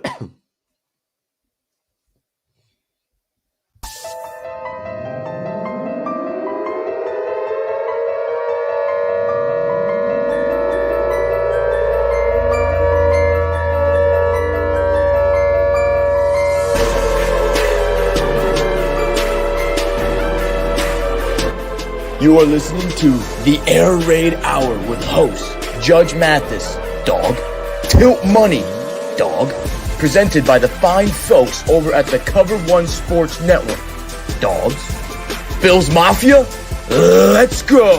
You are listening to the Air Raid Hour with host Judge Mathis, dog, Tilt Money, dog, presented by the fine folks over at the Cover One Sports Network, dogs. Bills Mafia, let's go!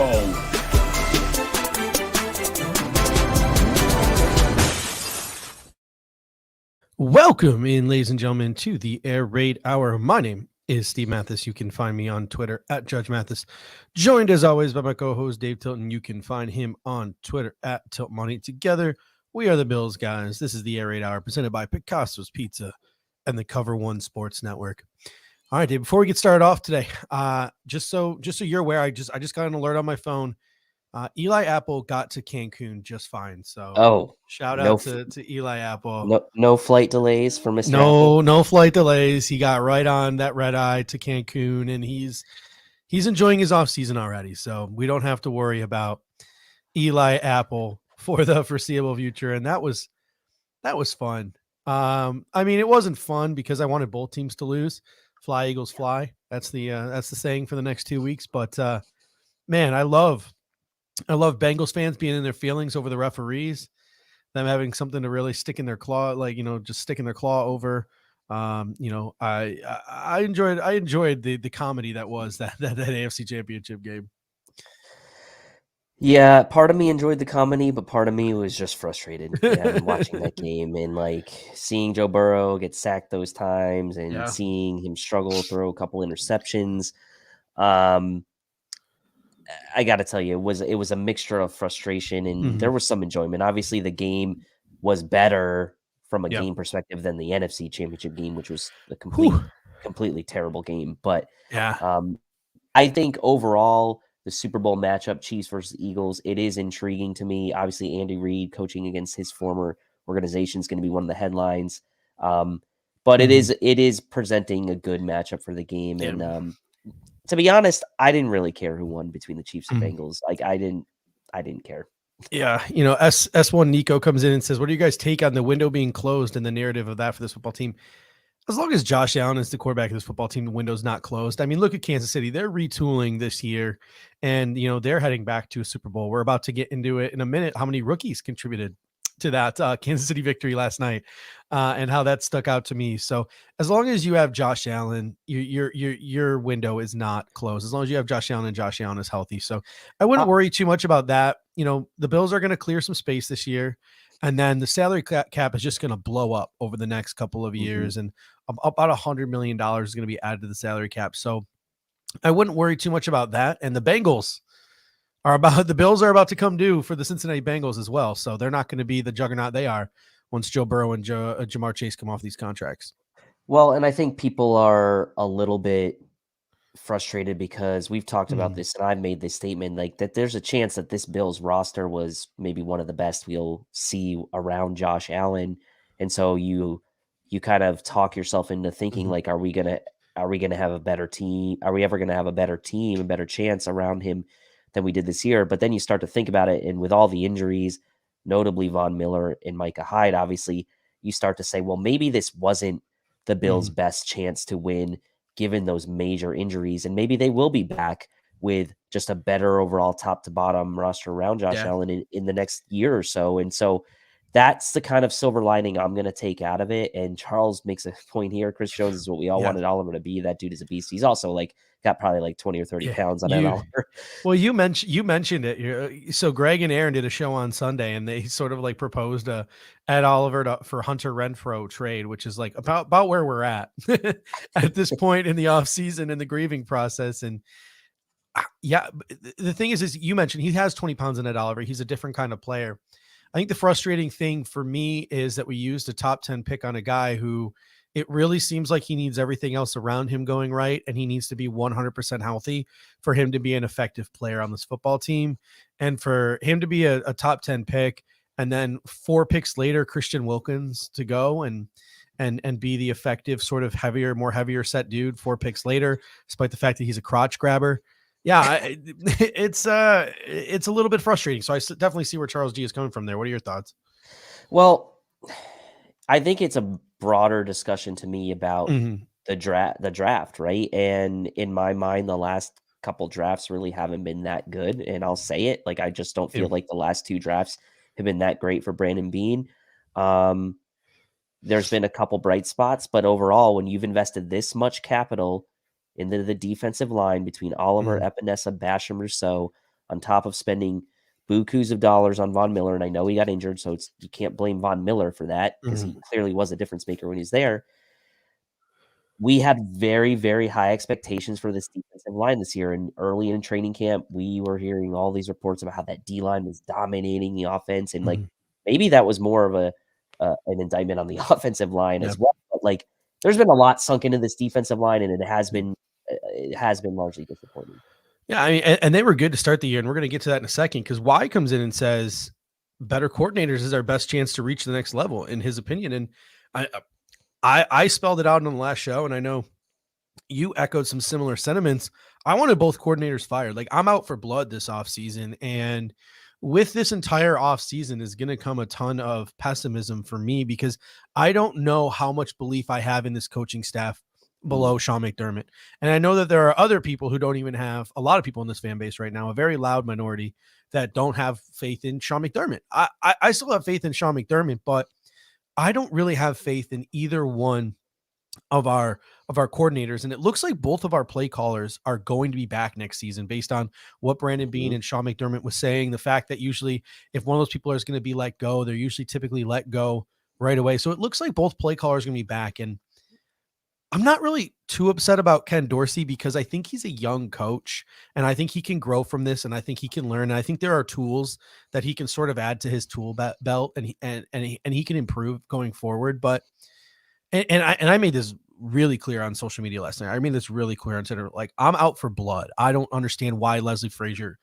Welcome in, ladies and gentlemen, to the Air Raid Hour. My name is Steve Mathis. You can find me on Twitter at Judge Mathis. Joined as always by my co-host Dave Tilton. You can find him on Twitter at Tilt Money. Together, we are the Bills guys. This is the Air Raid Hour presented by Picasso's Pizza and the Cover One Sports Network. All right, Dave. Before we get started off today, just so you're aware, I just got an alert on my phone. Eli Apple got to Cancun just fine. So shout out to Eli Apple. No flight delays for Mr. Apple. No flight delays. He got right on that red eye to Cancun, and he's enjoying his offseason already. So we don't have to worry about Eli Apple for the foreseeable future. And that was fun. I mean, it wasn't fun because I wanted both teams to lose. Fly, Eagles, fly. That's the saying for the next 2 weeks. But man, I love Bengals fans being in their feelings over the referees, them having something to really stick in their claw, just sticking their claw over. I enjoyed the comedy that was that AFC Championship game. Yeah, part of me enjoyed the comedy, but part of me was just frustrated watching that game and seeing Joe Burrow get sacked those times and seeing him struggle throw a couple interceptions. I got to tell you, it was a mixture of frustration and there was some enjoyment. Obviously, the game was better from a game perspective than the NFC Championship game, which was a completely terrible game. But I think overall, the Super Bowl matchup, Chiefs versus Eagles, it is intriguing to me. Obviously, Andy Reid coaching against his former organization is going to be one of the headlines. But it is presenting a good matchup for the game. Yeah. And to be honest, I didn't really care who won between the Chiefs and Bengals. I didn't care. Yeah. S1 Nico comes in and says, what do you guys take on the window being closed and the narrative of that for this football team? As long as Josh Allen is the quarterback of this football team, the window's not closed. I mean, look at Kansas City. They're retooling this year and, they're heading back to a Super Bowl. We're about to get into it in a minute. How many rookies contributed to that Kansas City victory last night and how that stuck out to me. So as long as you have Josh Allen, your window is not closed. As long as you have Josh Allen and Josh Allen is healthy. So I wouldn't worry too much about that. The Bills are going to clear some space this year. And then the salary cap is just going to blow up over the next couple of years. And about $100 million is going to be added to the salary cap. So I wouldn't worry too much about that. And the Bills are about to come due for the Cincinnati Bengals as well. So they're not going to be the juggernaut they are once Joe Burrow and Jamar Chase come off these contracts. Well, and I think people are a little bit frustrated because we've talked about this and I've made this statement that there's a chance that this Bills roster was maybe one of the best we'll see around Josh Allen. And so you kind of talk yourself into thinking are we going to have a better team? Are we ever going to have a better team, a better chance around him than we did this year? But then you start to think about it, and with all the injuries, notably Von Miller and Micah Hyde, obviously, you start to say, well, maybe this wasn't the Bills' best chance to win given those major injuries, and maybe they will be back with just a better overall top to bottom roster around Josh Allen in the next year or so. And so that's the kind of silver lining I'm going to take out of it. And Charles makes a point here. Chris Jones is what we all wanted Oliver to be. That dude is a beast. He's also got probably 20 or 30 pounds on that Oliver. Well, you mentioned it. So Greg and Aaron did a show on Sunday, and they sort of proposed Ed Oliver for Hunter Renfrow trade, which is about where we're at at this point in the offseason and the grieving process. And the thing is you mentioned he has 20 pounds in Ed Oliver. He's a different kind of player. I think the frustrating thing for me is that we used a top 10 pick on a guy who it really seems like he needs everything else around him going right. And he needs to be 100% healthy for him to be an effective player on this football team. And for him to be a top 10 pick and then 4 picks later, Christian Wilkins to go and be the effective sort of more heavier set dude 4 picks later, despite the fact that he's a crotch grabber. Yeah, it's a little bit frustrating. So I definitely see where Charles G is coming from there. What are your thoughts? Well, I think it's a broader discussion to me about the draft, right? And in my mind, the last couple drafts really haven't been that good. And I'll say it, like, I just don't feel like the last 2 drafts have been that great for Brandon Beane. There's been a couple bright spots, but overall, when you've invested this much capital into the defensive line between Oliver, Epinesa, Basham, Rousseau, on top of spending bukus of dollars on Von Miller, and I know he got injured, so you can't blame Von Miller for that because he clearly was a difference maker when he's there. We had very, very high expectations for this defensive line this year, and early in training camp, we were hearing all these reports about how that D-line was dominating the offense, and like maybe that was more of an indictment on the offensive line as well. But like, there's been a lot sunk into this defensive line, and it has been largely disappointing. Yeah, I mean, and they were good to start the year, and we're going to get to that in a second because Y comes in and says better coordinators is our best chance to reach the next level, in his opinion. And I spelled it out on the last show, and I know you echoed some similar sentiments. I wanted both coordinators fired. Like, I'm out for blood this offseason, and with this entire offseason is going to come a ton of pessimism for me because I don't know how much belief I have in this coaching staff below Sean McDermott. And I know that there are other people who don't even have, a lot of people in this fan base right now, a very loud minority that don't have faith in Sean McDermott. I still have faith in Sean McDermott, but I don't really have faith in either one of our coordinators. And it looks like both of our play callers are going to be back next season based on what Brandon Beane and Sean McDermott was saying. The fact that usually if one of those people is going to be let go, they're usually typically let go right away. So it looks like both play callers are going to be back. And I'm not really too upset about Ken Dorsey because I think he's a young coach and I think he can grow from this and I think he can learn. And I think there are tools that he can sort of add to his tool belt and he can improve going forward. But, and I made this really clear on social media last night. I made this really clear on Twitter. Like, I'm out for blood. I don't understand why Leslie Frazier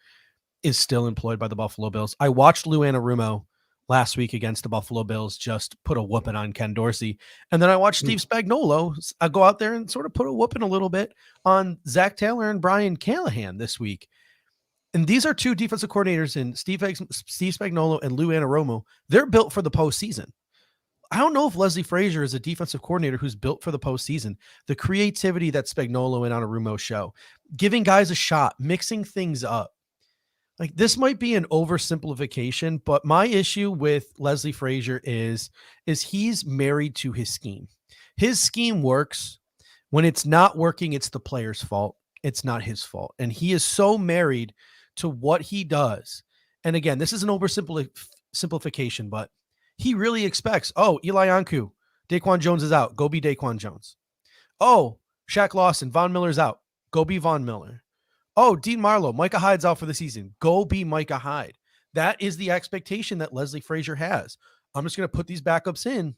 is still employed by the Buffalo Bills. I watched Lou Anarumo last week against the Buffalo Bills just put a whooping on Ken Dorsey. And then I watched Steve Spagnuolo go out there and sort of put a whooping a little bit on Zach Taylor and Brian Callahan this week. And these are 2 defensive coordinators in Steve Spagnuolo and Lou Anarumo. They're built for the postseason. I don't know if Leslie Frazier is a defensive coordinator who's built for the postseason. The creativity that Spagnuolo and Anarumo show, giving guys a shot, mixing things up. Like, this might be an oversimplification, but my issue with Leslie Frazier is he's married to his scheme. His scheme works. When it's not working, it's the player's fault. It's not his fault. And he is so married to what he does. And again, this is an oversimplification, but he really expects, Eli Anku, Daquan Jones is out. Go be Daquan Jones. Oh, Shaq Lawson, Von Miller's out. Go be Von Miller. Oh, Dean Marlowe, Micah Hyde's out for the season. Go be Micah Hyde. That is the expectation that Leslie Frazier has. I'm just going to put these backups in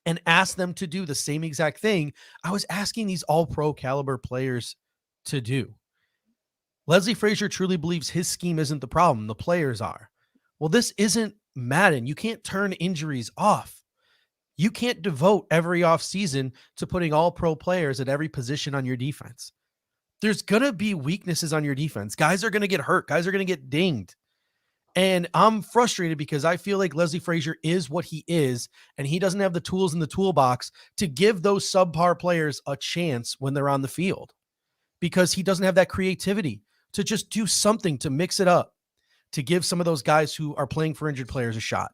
and ask them to do the same exact thing I was asking these all-pro caliber players to do. Leslie Frazier truly believes his scheme isn't the problem. The players are. Well, this isn't Madden. You can't turn injuries off. You can't devote every offseason to putting all-pro players at every position on your defense. There's going to be weaknesses on your defense. Guys are going to get hurt. Guys are going to get dinged. And I'm frustrated because I feel like Leslie Frazier is what he is, and he doesn't have the tools in the toolbox to give those subpar players a chance when they're on the field because he doesn't have that creativity to just do something to mix it up, to give some of those guys who are playing for injured players a shot.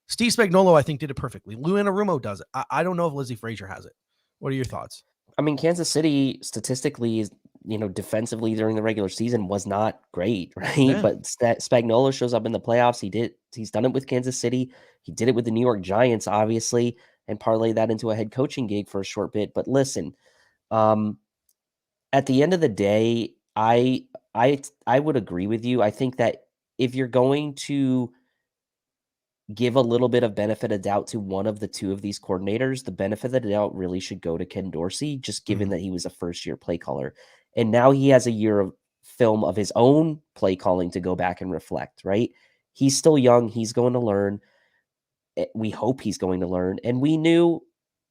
Steve Spagnuolo, I think, did it perfectly. Lou Anarumo does it. I don't know if Leslie Frazier has it. What are your thoughts? I mean, Kansas City statistically is, defensively during the regular season was not great, right? Yeah. But Spagnuolo shows up in the playoffs. He's done it with Kansas City. He did it with the New York Giants, obviously, and parlay that into a head coaching gig for a short bit. But listen, at the end of the day, I would agree with you. I think that if you're going to give a little bit of benefit of doubt to one of the 2 of these coordinators, the benefit of the doubt really should go to Ken Dorsey, just given that he was a first-year play caller. And now he has a year of film of his own play calling to go back and reflect, right? He's still young. He's going to learn. we hope he's going to learn. And we knew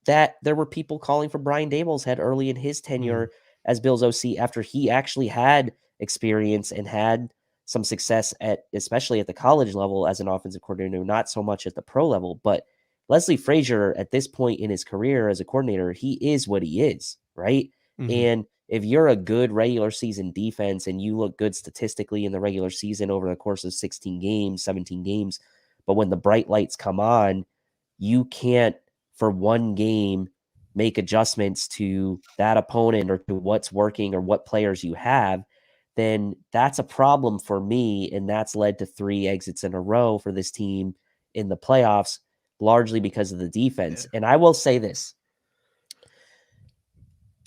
that there were people calling for Brian Daboll's head early in his tenure as Bills OC after he actually had experience and had some success especially at the college level as an offensive coordinator, not so much at the pro level. But Leslie Frazier, at this point in his career as a coordinator, he is what he is, right? And if you're a good regular season defense and you look good statistically in the regular season over the course of 16 games, 17 games, but when the bright lights come on, you can't for one game make adjustments to that opponent or to what's working or what players you have, then that's a problem for me. And that's led to 3 exits in a row for this team in the playoffs, largely because of the defense. And I will say this.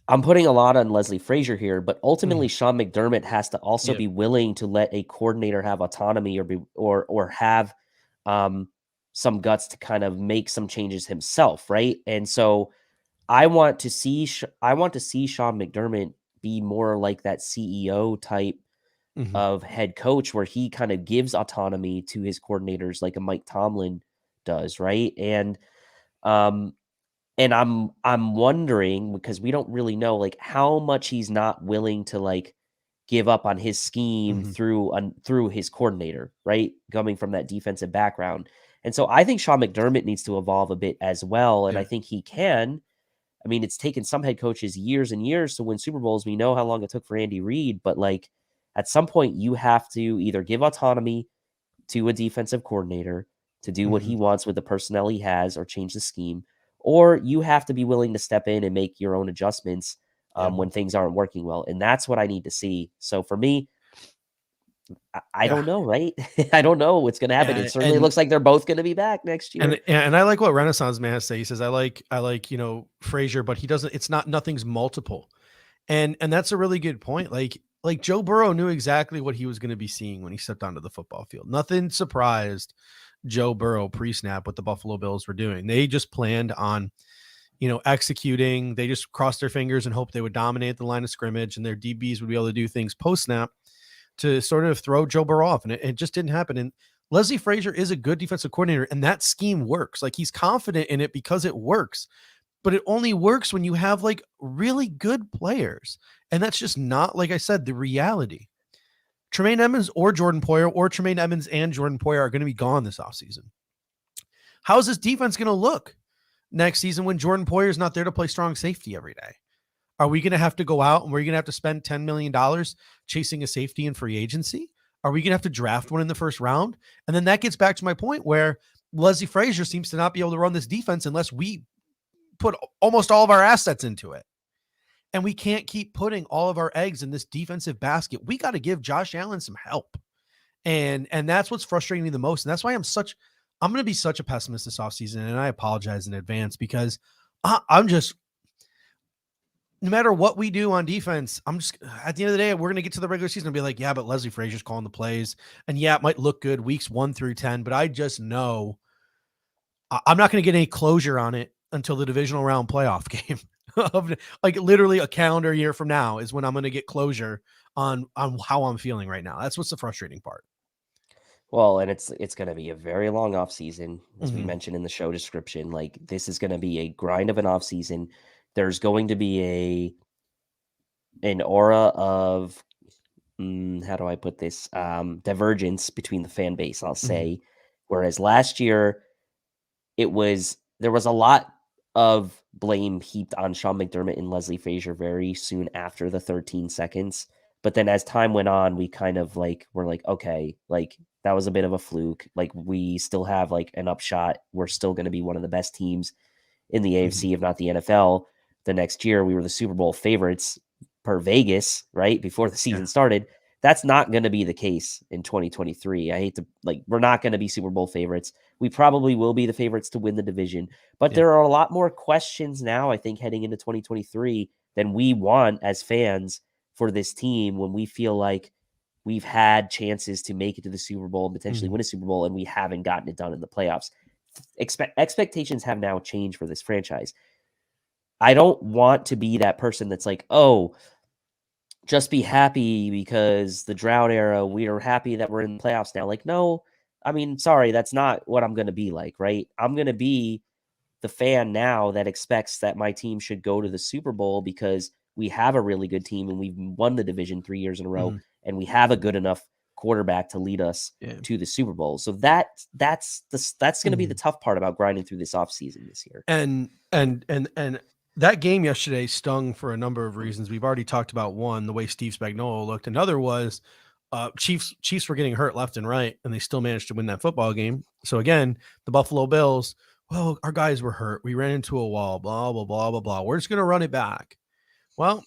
I'm putting a lot on Leslie Frazier here, but ultimately Sean McDermott has to also be willing to let a coordinator have autonomy or have some guts to kind of make some changes himself, right? And so I want to see Sean McDermott be more like that CEO type of head coach, where he kind of gives autonomy to his coordinators like a Mike Tomlin does, right? And I'm wondering, because we don't really know like how much he's not willing to like give up on his scheme through his coordinator, right? Coming from that defensive background. And so I think Sean McDermott needs to evolve a bit as well. And I think he can. I mean, it's taken some head coaches years and years to win Super Bowls. We know how long it took for Andy Reid, but like at some point you have to either give autonomy to a defensive coordinator to do what he wants with the personnel he has or change the scheme, or you have to be willing to step in and make your own adjustments when things aren't working well. And that's what I need to see. So for me, I don't know, right? I don't know what's going to happen. It certainly looks like they're both going to be back next year. And I like what Renaissance Man has to say. He says, I like, Frazier, but nothing's multiple. And that's a really good point. Like Joe Burrow knew exactly what he was going to be seeing when he stepped onto the football field. Nothing surprised Joe Burrow pre-snap what the Buffalo Bills were doing. They just planned on, executing. They just crossed their fingers and hoped they would dominate the line of scrimmage and their DBs would be able to do things post-snap to sort of throw Joe Burrow off. And it just didn't happen. And Leslie Frazier is a good defensive coordinator, and that scheme works. Like, he's confident in it because it works. But it only works when you have like really good players. And that's just not, like I said, the reality. Tremaine Edmonds or Jordan Poyer, or Tremaine Edmonds and Jordan Poyer are going to be gone this offseason. How is this defense going to look next season when Jordan Poyer is not there to play strong safety every day? Are we going to have to go out and we're going to have to spend $10 million chasing a safety in free agency? Are we going to have to draft one in the first round? And then that gets back to my point where Leslie Frazier seems to not be able to run this defense unless we put almost all of our assets into it. And we can't keep putting all of our eggs in this defensive basket. We got to give Josh Allen some help. And that's what's frustrating me the most. And that's why I'm going to be such a pessimist this offseason. And I apologize in advance, because I'm just, no matter what we do on defense, I'm just, at the end of the day, we're going to get to the regular season and be like, yeah, but Leslie Frazier's calling the plays. And yeah, it might look good weeks 1 through 10, but I just know I'm not going to get any closure on it until the divisional round playoff game. Of like literally a calendar year from now is when I'm going to get closure on how I'm feeling right now. That's what's the frustrating part. Well, and it's going to be a very long off season, as we mentioned in the show description. Like, this is going to be a grind of an off season. There's going to be an aura of how do I put this? Divergence between the fan base, I'll say. Whereas last year, there was a lot of blame heaped on Sean McDermott and Leslie Frazier very soon after the 13 seconds. But then as time went on, we kind of like, we're like, okay, like that was a bit of a fluke. Like, we still have like an upshot. We're still going to be one of the best teams in the AFC, if not the NFL. The next year, we were the Super Bowl favorites per Vegas, right? Before the season started. That's not going to be the case in 2023. I hate to, like, we're not going to be Super Bowl favorites. We probably will be the favorites to win the division, but there are a lot more questions now, I think, heading into 2023 than we want as fans for this team, when we feel like we've had chances to make it to the Super Bowl and potentially win a Super Bowl, and we haven't gotten it done in the playoffs. Expectations have now changed for this franchise. I don't want to be that person that's like, oh, just be happy because the drought era, we are happy that we're in the playoffs now. Like, no, I mean, sorry, that's not what I'm going to be like, right? I'm going to be the fan now that expects that my team should go to the Super Bowl because we have a really good team and we've won the division 3 years in a row, and we have a good enough quarterback to lead us to the Super Bowl. So that's going to be the tough part about grinding through this offseason this year. And that game yesterday stung for a number of reasons. We've already talked about one, the way Steve Spagnuolo looked. Another was Chiefs were getting hurt left and right, and they still managed to win that football game. So again, the Buffalo Bills, well, our guys were hurt. We ran into a wall, blah, blah, blah, blah, blah. We're just going to run it back. Well,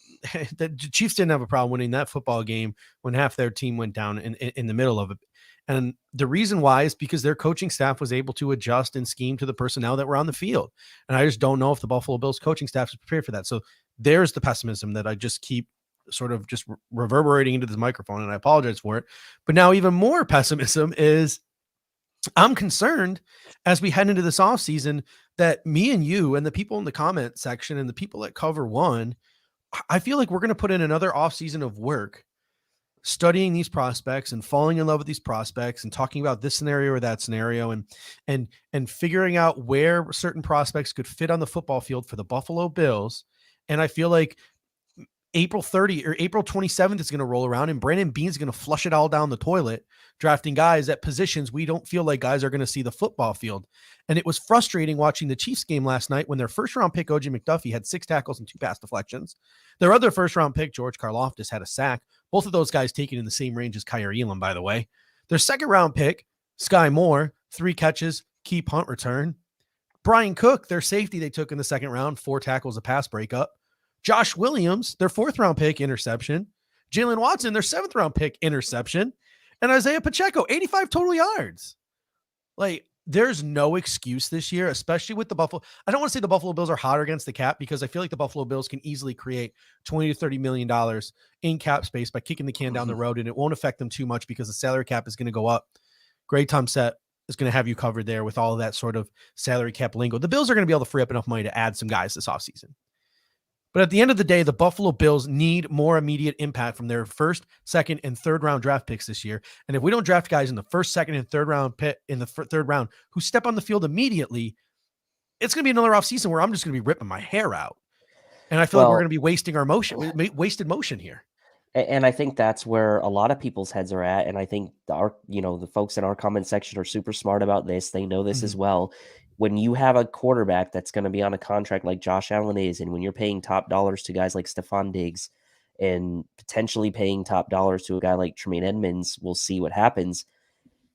the Chiefs didn't have a problem winning that football game when half their team went down in the middle of it. And the reason why is because their coaching staff was able to adjust and scheme to the personnel that were on the field. And I just don't know if the Buffalo Bills coaching staff is prepared for that. So there's the pessimism that I just keep sort of just reverberating into this microphone, and I apologize for it. But now even more pessimism is I'm concerned as we head into this offseason that me and you and the people in the comment section and the people that cover one, I feel like we're going to put in another offseason of work studying these prospects and falling in love with these prospects and talking about this scenario or that scenario and figuring out where certain prospects could fit on the football field for the Buffalo Bills. And I feel like April 30 or April 27th is going to roll around and Brandon Beane's going to flush it all down the toilet, drafting guys at positions we don't feel like guys are going to see the football field. And it was frustrating watching the Chiefs game last night when their first round pick, OJ McDuffie, had 6 tackles and 2 pass deflections. Their other first round pick, George Karlaftis, had a sack. Both of those guys taken in the same range as Kyer Elam, by the way. Their second round pick, Sky Moore, 3 catches, key punt return. Brian Cook, their safety they took in the second round, 4 tackles, a pass breakup. Josh Williams, their 4th round pick, interception. Jalen Watson, their 7th round pick, interception. And Isaiah Pacheco, 85 total yards. Like, there's no excuse this year, especially with the Buffalo. I don't want to say the Buffalo Bills are hotter against the cap because I feel like the Buffalo Bills can easily create $20 to $30 million in cap space by kicking the can down the road, and it won't affect them too much because the salary cap is going to go up. Greg Tomset is going to have you covered there with all of that sort of salary cap lingo. The Bills are going to be able to free up enough money to add some guys this offseason. But at the end of the day, the Buffalo Bills need more immediate impact from their 1st, 2nd, and 3rd round draft picks this year. And if we don't draft guys in the 1st, 2nd, and 3rd round pick in the 3rd round who step on the field immediately, it's going to be another offseason where I'm just going to be ripping my hair out. And I feel like we're going to be wasting our wasted motion here. And I think that's where a lot of people's heads are at. And I think the folks in our comment section are super smart about this. They know this as well. When you have a quarterback that's going to be on a contract like Josh Allen is, and when you're paying top dollars to guys like Stephon Diggs and potentially paying top dollars to a guy like Tremaine Edmonds, we'll see what happens.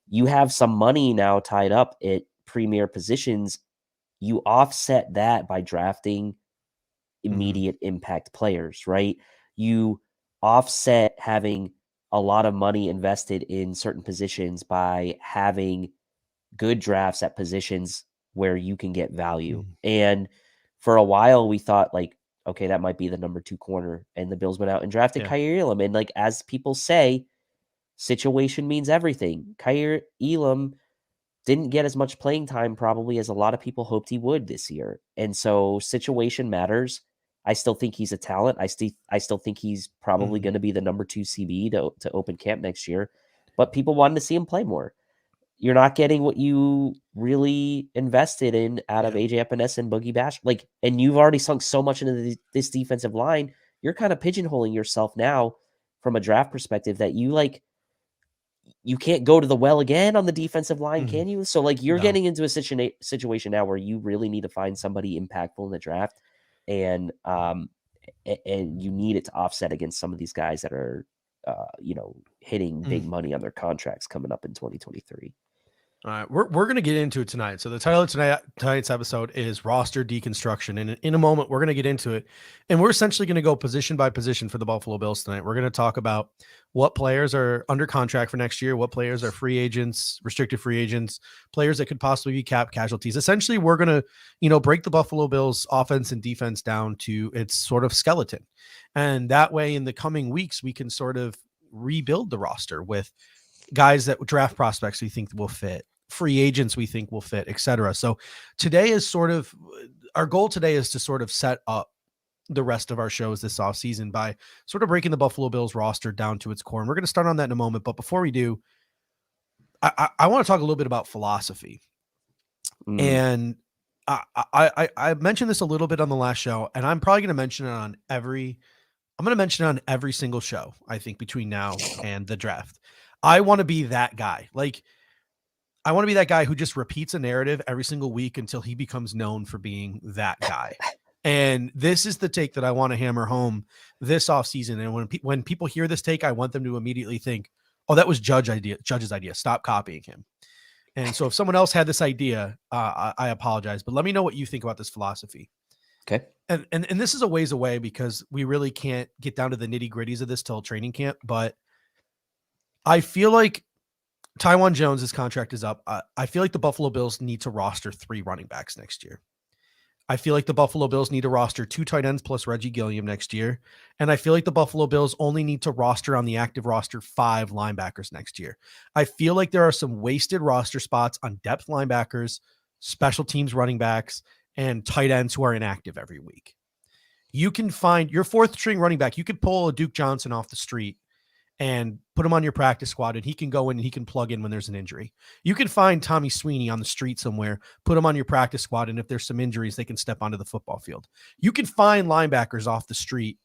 You have some money now tied up at premier positions. You offset that by drafting immediate impact players, right? You offset having a lot of money invested in certain positions by having good drafts at positions where you can get value. And for a while we thought like, okay, that might be the number 2 corner. And the Bills went out and drafted Kyer Elam. And like, as people say, situation means everything. Kyer Elam didn't get as much playing time probably as a lot of people hoped he would this year. And so situation matters. I still think he's a talent. I still think he's probably going to be the number 2 CB to open camp next year, but people wanted to see him play more. You're not getting what you really invested in out of AJ Epinesa and Boogie Bash. Like, and you've already sunk so much into this defensive line. You're kind of pigeonholing yourself now from a draft perspective that you can't go to the well again on the defensive line, can you? So like you're getting into a situation now where you really need to find somebody impactful in the draft, and you need it to offset against some of these guys that are hitting big money on their contracts coming up in 2023. All right, we're going to get into it tonight. So the title of tonight's episode is Roster Deconstruction. And in a moment, we're going to get into it. And we're essentially going to go position by position for the Buffalo Bills tonight. We're going to talk about what players are under contract for next year, what players are free agents, restricted free agents, players that could possibly be cap casualties. Essentially, we're going to, break the Buffalo Bills offense and defense down to its sort of skeleton. And that way, in the coming weeks, we can sort of rebuild the roster with guys that draft prospects we think will fit, free agents we think will fit, etc. So today is sort of our goal today is to sort of set up the rest of our shows this offseason by sort of breaking the Buffalo Bills roster down to its core. And we're going to start on that in a moment. But before we do, I want to talk a little bit about philosophy. And I mentioned this a little bit on the last show, and I'm probably going to mention it on every single show, I think, between now and the draft. I want to be that guy. Like, I want to be that guy who just repeats a narrative every single week until he becomes known for being that guy. And this is the take that I want to hammer home this offseason. And when people hear this take, I want them to immediately think, oh, that was Judge's idea. Stop copying him. And so if someone else had this idea, I apologize. But let me know what you think about this philosophy. Okay. And this is a ways away because we really can't get down to the nitty gritties of this till training camp. But I feel like Tywan Jones' contract is up. I feel like the Buffalo Bills need to roster 3 running backs next year. I feel like the Buffalo Bills need to roster 2 tight ends plus Reggie Gilliam next year. And I feel like the Buffalo Bills only need to roster on the active roster 5 linebackers next year. I feel like there are some wasted roster spots on depth linebackers, special teams running backs, and tight ends who are inactive every week. You can find your 4th string running back. You could pull a Duke Johnson off the street and put him on your practice squad, and he can go in and he can plug in when there's an injury. You can find Tommy Sweeney on the street somewhere, put him on your practice squad, and if there's some injuries, they can step onto the football field. You can find linebackers off the street,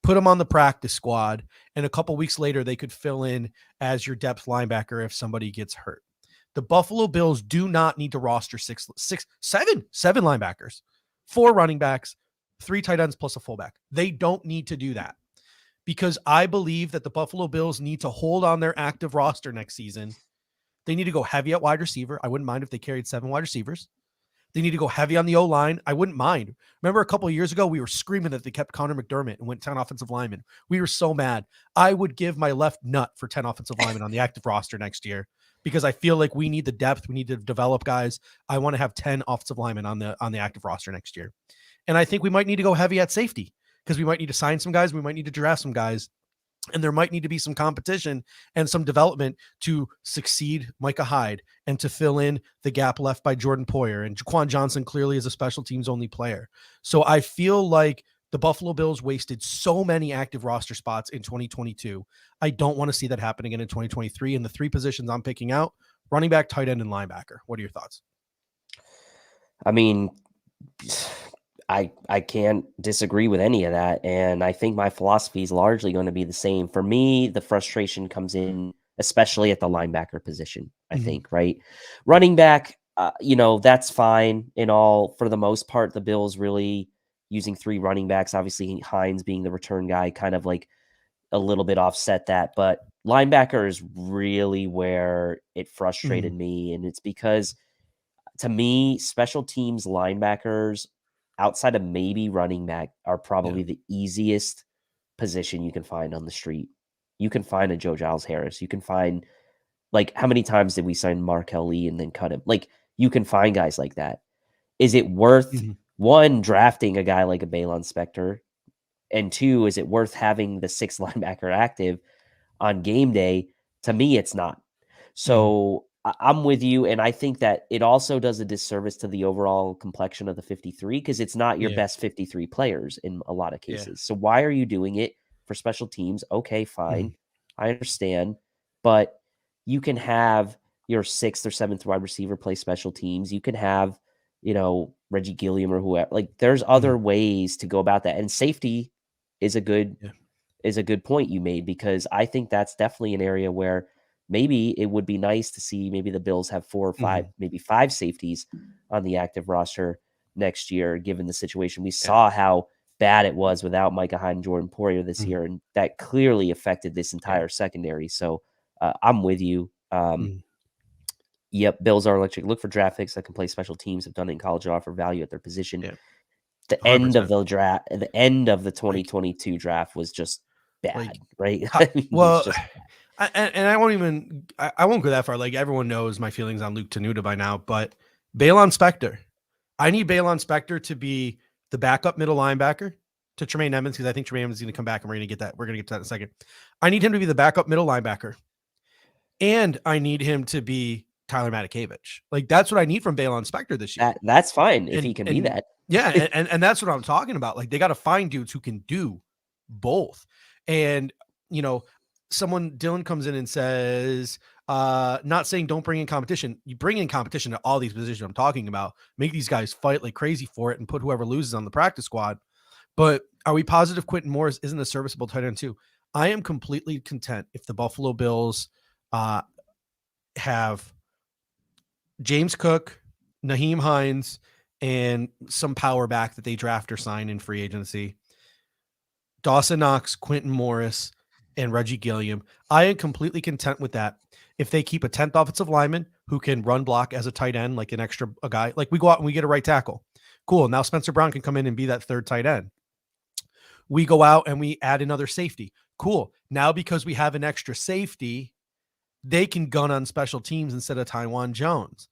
put them on the practice squad, and a couple weeks later, they could fill in as your depth linebacker if somebody gets hurt. The Buffalo Bills do not need to roster seven linebackers, 4 running backs, 3 tight ends plus a fullback. They don't need to do that. Because I believe that the Buffalo Bills need to hold on their active roster next season. They need to go heavy at wide receiver. I wouldn't mind if they carried 7 wide receivers. They need to go heavy on the O-line. I wouldn't mind. Remember a couple of years ago, we were screaming that they kept Connor McDermott and went 10 offensive linemen. We were so mad. I would give my left nut for 10 offensive linemen on the active roster next year because I feel like we need the depth. We need to develop guys. I want to have 10 offensive linemen on the active roster next year. And I think we might need to go heavy at safety, because we might need to sign some guys. We might need to draft some guys. And there might need to be some competition and some development to succeed Micah Hyde and to fill in the gap left by Jordan Poyer. And Jaquan Johnson clearly is a special teams only player. So I feel like the Buffalo Bills wasted so many active roster spots in 2022. I don't want to see that happen again in 2023. And the 3 positions I'm picking out: running back, tight end, and linebacker. What are your thoughts? I mean, I can't disagree with any of that. And I think my philosophy is largely going to be the same. For me, the frustration comes in, especially at the linebacker position, I think, right? Running back, that's fine in all. For the most part, the Bills really using 3 running backs, obviously Hines being the return guy, kind of like a little bit offset that. But linebacker is really where it frustrated me. And it's because, to me, special teams linebackers, outside of maybe running back, are probably the easiest position you can find on the street. You can find a Joe Giles Harris. You can find, like, how many times did we sign Markel Lee and then cut him? Like, you can find guys like that. Is it worth, one, drafting a guy like a Balon Spector? And 2, is it worth having the 6th linebacker active on game day? To me, it's not. So I'm with you, and I think that it also does a disservice to the overall complexion of the 53 because it's not your best 53 players in a lot of cases. So why are you doing it for special teams? Okay, fine. I understand. But you can have your 6th or 7th wide receiver play special teams. You can have, Reggie Gilliam or whoever. Like, there's other ways to go about that. And safety is a good point you made, because I think that's definitely an area where maybe it would be nice to see maybe the Bills have 4 or 5, maybe 5 safeties on the active roster next year, given the situation. We saw how bad it was without Micah Hyde and Jordan Poyer this year, and that clearly affected this entire secondary. So I'm with you. Yep, Bills are electric. Look for draft picks that can play special teams, have done it in college, and offer value at their position. The end of the draft, the end of the 2022 draft was just bad, right? Well, I won't go that far. Like, everyone knows my feelings on Luke Tenuta by now, but Balon Spector, I need Balon Spector to be the backup middle linebacker to Tremaine Edmonds, because I think Tremaine Edmonds is going to come back and we're going to get that. We're going to get to that in a second. I need him to be the backup middle linebacker, and I need him to be Tyler Matakevich. Like, that's what I need from Balon Spector this year. That's fine if he can be that. Yeah, and that's what I'm talking about. Like, they got to find dudes who can do both. And, Dylan comes in and says, Not saying don't bring in competition. You bring in competition at all these positions I'm talking about. Make these guys fight like crazy for it and put whoever loses on the practice squad. But are we positive Quentin Morris isn't a serviceable tight end too? I am completely content if the Buffalo Bills have James Cook, Naheem Hines, and some power back that they draft or sign in free agency. Dawson Knox, Quentin Morris, and Reggie Gilliam. I am completely content with that. If they keep a 10th offensive lineman who can run block as a tight end, like an extra a guy, like we go out and we get a right tackle. Cool. Now Spencer Brown can come in and be that third tight end. We go out and we add another safety. Cool. Now because we have an extra safety, they can gun on special teams instead of Tywan Jones.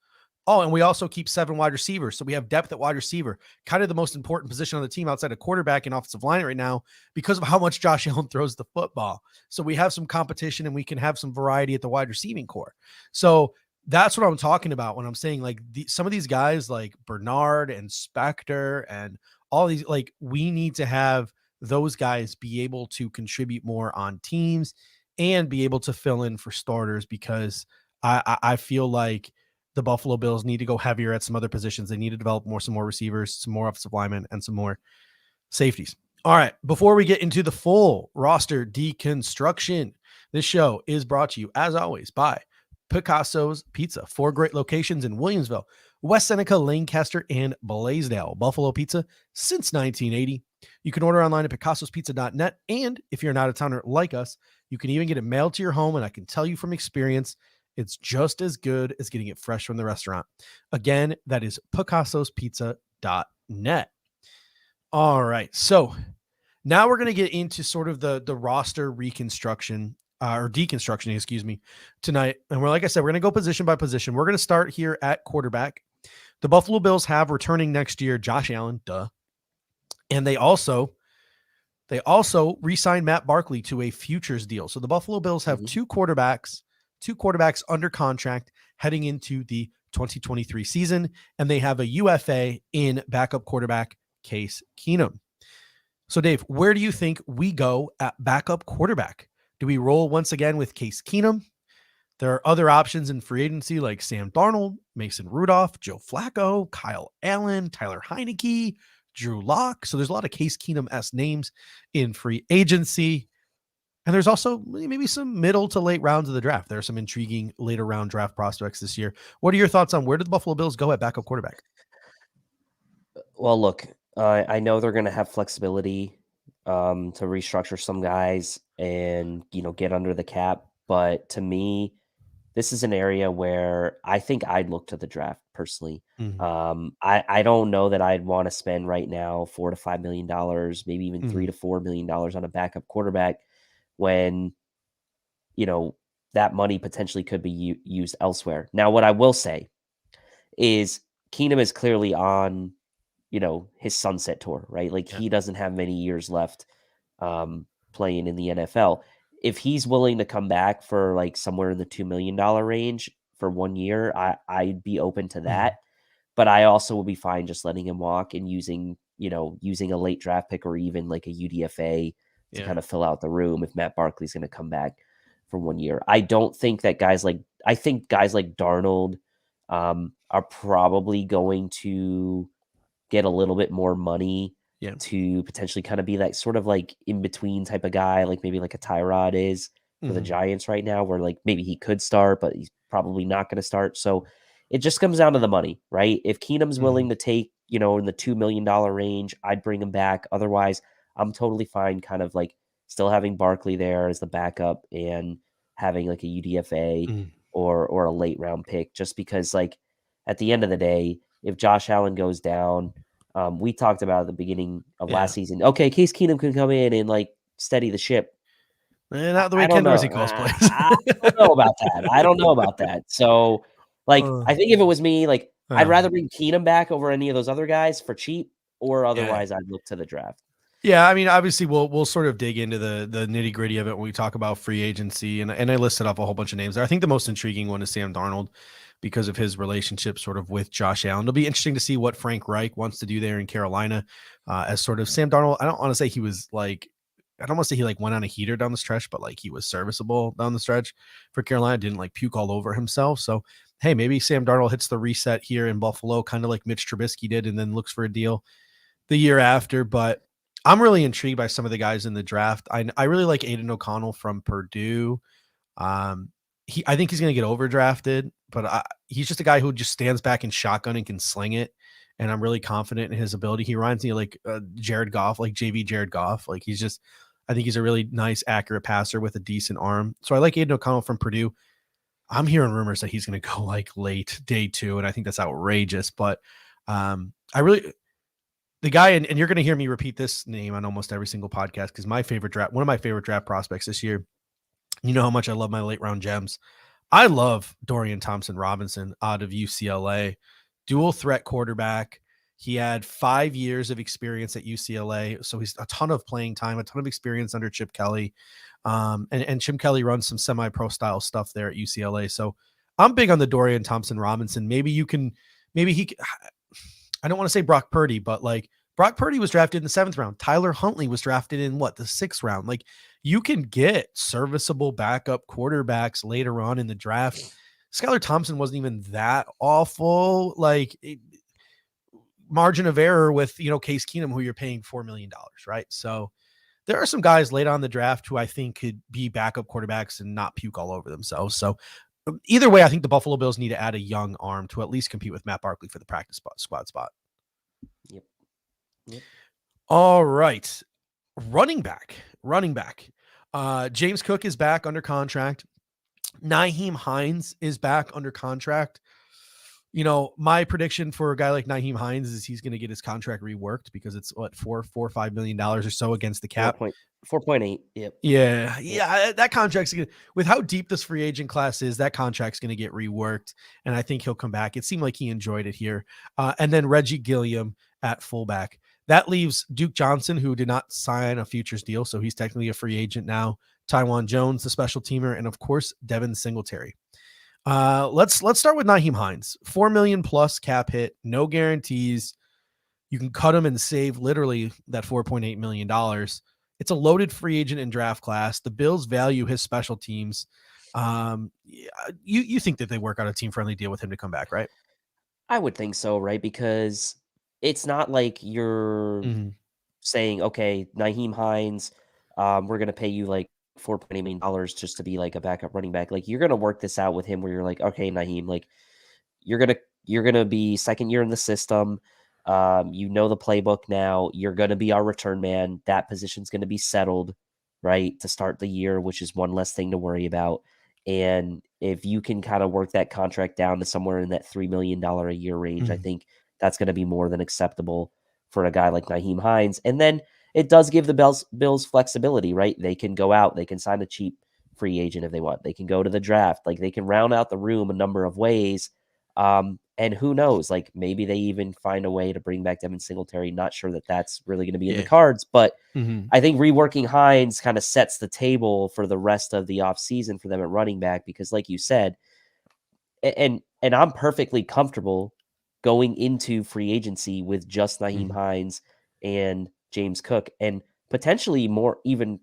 Oh, and we also keep 7 wide receivers. So we have depth at wide receiver, kind of the most important position on the team outside of quarterback and offensive line right now because of how much Josh Allen throws the football. So we have some competition and we can have some variety at the wide receiving core. So that's what I'm talking about when I'm saying like some of these guys like Bernard and Spector and all these, like we need to have those guys be able to contribute more on teams and be able to fill in for starters because I feel like the Buffalo Bills need to go heavier at some other positions. They need to develop some more receivers, some more offensive linemen, and some more safeties. All right. Before we get into the full roster deconstruction, this show is brought to you, as always, by Picasso's Pizza. 4 great locations in Williamsville, West Seneca, Lancaster, and Blaisdell. Buffalo Pizza since 1980. You can order online at picassospizza.net. And if you're an out-of-towner like us, you can even get it mailed to your home. And I can tell you from experience, it's just as good as getting it fresh from the restaurant. Again, that is picassospizza.net. All right. So now we're going to get into sort of the roster reconstruction or deconstruction, excuse me, tonight. And we're, like I said, we're going to go position by position. We're going to start here at quarterback. The Buffalo Bills have returning next year, Josh Allen, and they also re-signed Matt Barkley to a futures deal. So the Buffalo Bills have two quarterbacks under contract heading into the 2023 season, and they have a UFA in backup quarterback Case Keenum. So Dave, where do you think we go at backup quarterback? Do we roll once again with Case Keenum? There are other options in free agency like Sam Darnold, Mason Rudolph, Joe Flacco, Kyle Allen, Tyler Heineke, Drew Lock. So there's a lot of Case Keenum-esque names in free agency. And there's also maybe some middle to late rounds of the draft. There are some intriguing later round draft prospects this year. What are your thoughts on where did the Buffalo Bills go at backup quarterback? Well, look, I know they're going to have flexibility to restructure some guys and, get under the cap. But to me, this is an area where I think I'd look to the draft personally. Mm-hmm. I don't know that I'd want to spend right now $4 to $5 million, maybe even Mm-hmm. $3 to $4 million on a backup quarterback when, that money potentially could be used elsewhere. Now, what I will say is Keenum is clearly on, his sunset tour, right? Like he doesn't have many years left playing in the NFL. If he's willing to come back for like somewhere in the $2 million range for 1 year, I'd be open to that. But I also would be fine just letting him walk and using a late draft pick or even like a UDFA to kind of fill out the room if Matt Barkley's going to come back for 1 year. I think guys like Darnold are probably going to get a little bit more money to potentially kind of be that sort of like in between type of guy, like maybe like a Tyrod is for the Giants right now, where like maybe he could start, but he's probably not going to start. So it just comes down to the money, right? If Keenum's willing to take, in the $2 million range, I'd bring him back. Otherwise, I'm totally fine kind of like still having Barkley there as the backup and having like a UDFA or a late round pick, just because like at the end of the day, if Josh Allen goes down, we talked about at the beginning of last season, okay, Case Keenum can come in and like steady the ship. Not the way Ken Dorsey calls plays. I don't know about that. I don't know about that. So, like, I think if it was me, like, I'd rather bring Keenum back over any of those other guys for cheap, or otherwise I'd look to the draft. Yeah, I mean, obviously, we'll sort of dig into the nitty gritty of it when we talk about free agency, and I listed off a whole bunch of names there. I think the most intriguing one is Sam Darnold because of his relationship sort of with Josh Allen. It'll be interesting to see what Frank Reich wants to do there in Carolina as sort of Sam Darnold. I don't want to say he was like I don't want to say he like went on a heater down the stretch, but like he was serviceable down the stretch for Carolina, didn't like puke all over himself. So, hey, maybe Sam Darnold hits the reset here in Buffalo, kind of like Mitch Trubisky did, and then looks for a deal the year after. But I'm really intrigued by some of the guys in the draft. I really like Aiden O'Connell from Purdue. I think he's going to get overdrafted, but he's just a guy who just stands back in shotgun and can sling it. And I'm really confident in his ability. He reminds me like Jared Goff, like JV Jared Goff. Like I think he's a really nice, accurate passer with a decent arm. So I like Aiden O'Connell from Purdue. I'm hearing rumors that he's going to go like late day 2, and I think that's outrageous. But the guy, and you're going to hear me repeat this name on almost every single podcast because one of my favorite draft prospects this year. You know how much I love my late round gems. I love Dorian Thompson-Robinson out of UCLA, dual threat quarterback. He had 5 years of experience at UCLA, so he's a ton of playing time, a ton of experience under Chip Kelly. And Chip Kelly runs some semi-pro style stuff there at UCLA. So I'm big on the Dorian Thompson-Robinson. I don't want to say Brock Purdy, but like Brock Purdy was drafted in the 7th round. Tyler Huntley was drafted in the 6th round. Like you can get serviceable backup quarterbacks later on in the draft. Skylar Thompson wasn't even that awful. Margin of error with, Case Keenum, who you're paying $4 million, right? So there are some guys late on the draft who I think could be backup quarterbacks and not puke all over themselves. So either way, I think the Buffalo Bills need to add a young arm to at least compete with Matt Barkley for the practice squad spot. Yep. All right. Running back. James Cook is back under contract. Nyheim Hines is back under contract. My prediction for a guy like Nyheim Hines is he's going to get his contract reworked because it's $4-5 million or so against the cap. 4.8. Yep. Yeah. That contract's with how deep this free agent class is, that contract's going to get reworked, and I think he'll come back. It seemed like he enjoyed it here. And then Reggie Gilliam at fullback. That leaves Duke Johnson, who did not sign a futures deal, so he's technically a free agent now. Tywan Jones, the special teamer, and of course Devin Singletary. Let's start with Nyheim Hines. $4 million plus cap hit, no guarantees. You can cut him and save literally that $4.8 million. It's a loaded free agent in draft class. The Bills value his special teams. You think that they work out a team-friendly deal with him to come back, right? I would think so, right? Because it's not like you're saying, okay, Nyheim Hines, we're going to pay you like $4.8 million just to be like a backup running back. Like you're going to work this out with him where you're like, okay, Nyheim, like you're going to be second year in the system. The playbook now. You're going to be our return man. That position's going to be settled, right, to start the year, which is one less thing to worry about. And if you can kind of work that contract down to somewhere in that $3 million a year range, I think that's going to be more than acceptable for a guy like Nyheim Hines. And then it does give the Bills flexibility, right? They can go out, they can sign a cheap free agent if they want. They can go to the draft. Like they can round out the room a number of ways. And who knows, like maybe they even find a way to bring back Devin Singletary. Not sure that that's really going to be in the cards, but I think reworking Hines kind of sets the table for the rest of the offseason for them at running back, because like you said, and I'm perfectly comfortable going into free agency with just Nyheim Hines and James Cook, and potentially more, even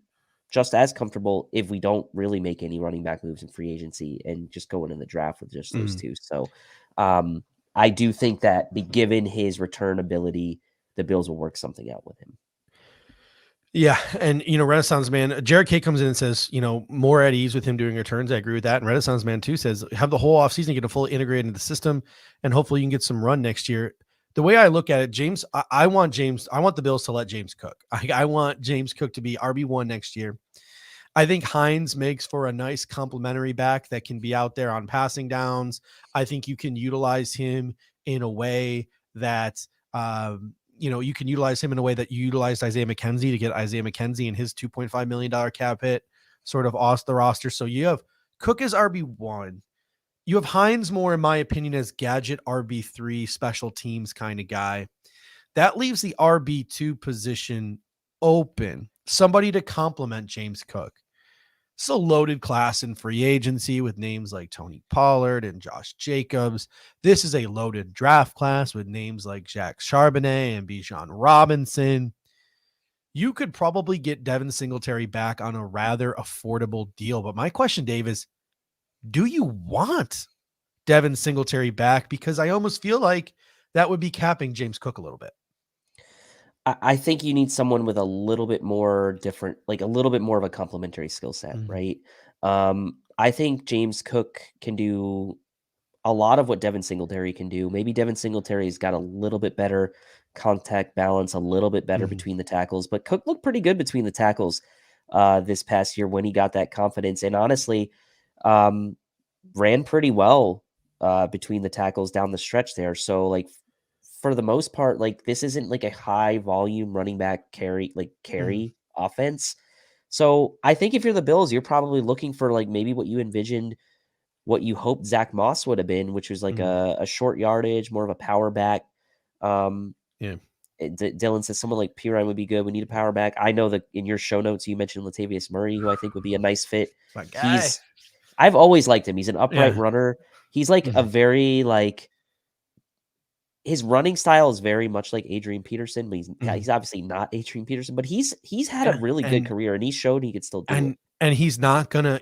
just as comfortable if we don't really make any running back moves in free agency and just go in the draft with just those two. So I do think that given his return ability, the Bills will work something out with him. Yeah. And, Renaissance Man, Jared K comes in and says, more at ease with him doing returns. I agree with that. And Renaissance Man too says, have the whole offseason get a fully integrated into the system, and hopefully you can get some run next year. The way I look at it, James, I want the Bills to let James cook. I want James Cook to be RB1 next year. I think Hines makes for a nice complementary back that can be out there on passing downs. I think you can utilize him in a way that, you can utilize him in a way that you utilized Isaiah McKenzie to get Isaiah McKenzie and his $2.5 million cap hit sort of off the roster. So you have Cook as RB1. You have Hines more, in my opinion, as gadget RB3 special teams kind of guy. That leaves the RB2 position open. Somebody to complement James Cook. It's a loaded class in free agency with names like Tony Pollard and Josh Jacobs. This is a loaded draft class with names like Jack Charbonnet and Bijan Robinson. you could probably get Devin Singletary back on a rather affordable deal. But my question, Dave, is do you want Devin Singletary back? Because I almost feel like that would be capping James Cook a little bit. I think you need someone with a little bit more different, like a little bit more of a complementary skill set, right? I think James Cook can do a lot of what Devin Singletary can do. Maybe Devin Singletary's got a little bit better contact balance, a little bit better between the tackles, but Cook looked pretty good between the tackles this past year when he got that confidence. And honestly, ran pretty well between the tackles down the stretch there. So like for the most part, like this isn't like a high volume running back carry offense. So I think if you're the Bills, you're probably looking for like maybe what you envisioned, what you hoped Zach Moss would have been, which was like a short yardage, more of a power back. Dylan says someone like Pirine would be good. We need a power back. I know that in your show notes you mentioned Latavius Murray, who I think would be a nice fit. My guy. I've always liked him. He's an upright runner. He's like a very like his running style is very much like Adrian Peterson, but he's obviously not Adrian Peterson, but he's had a really good career and he showed he could still do it. And he's not gonna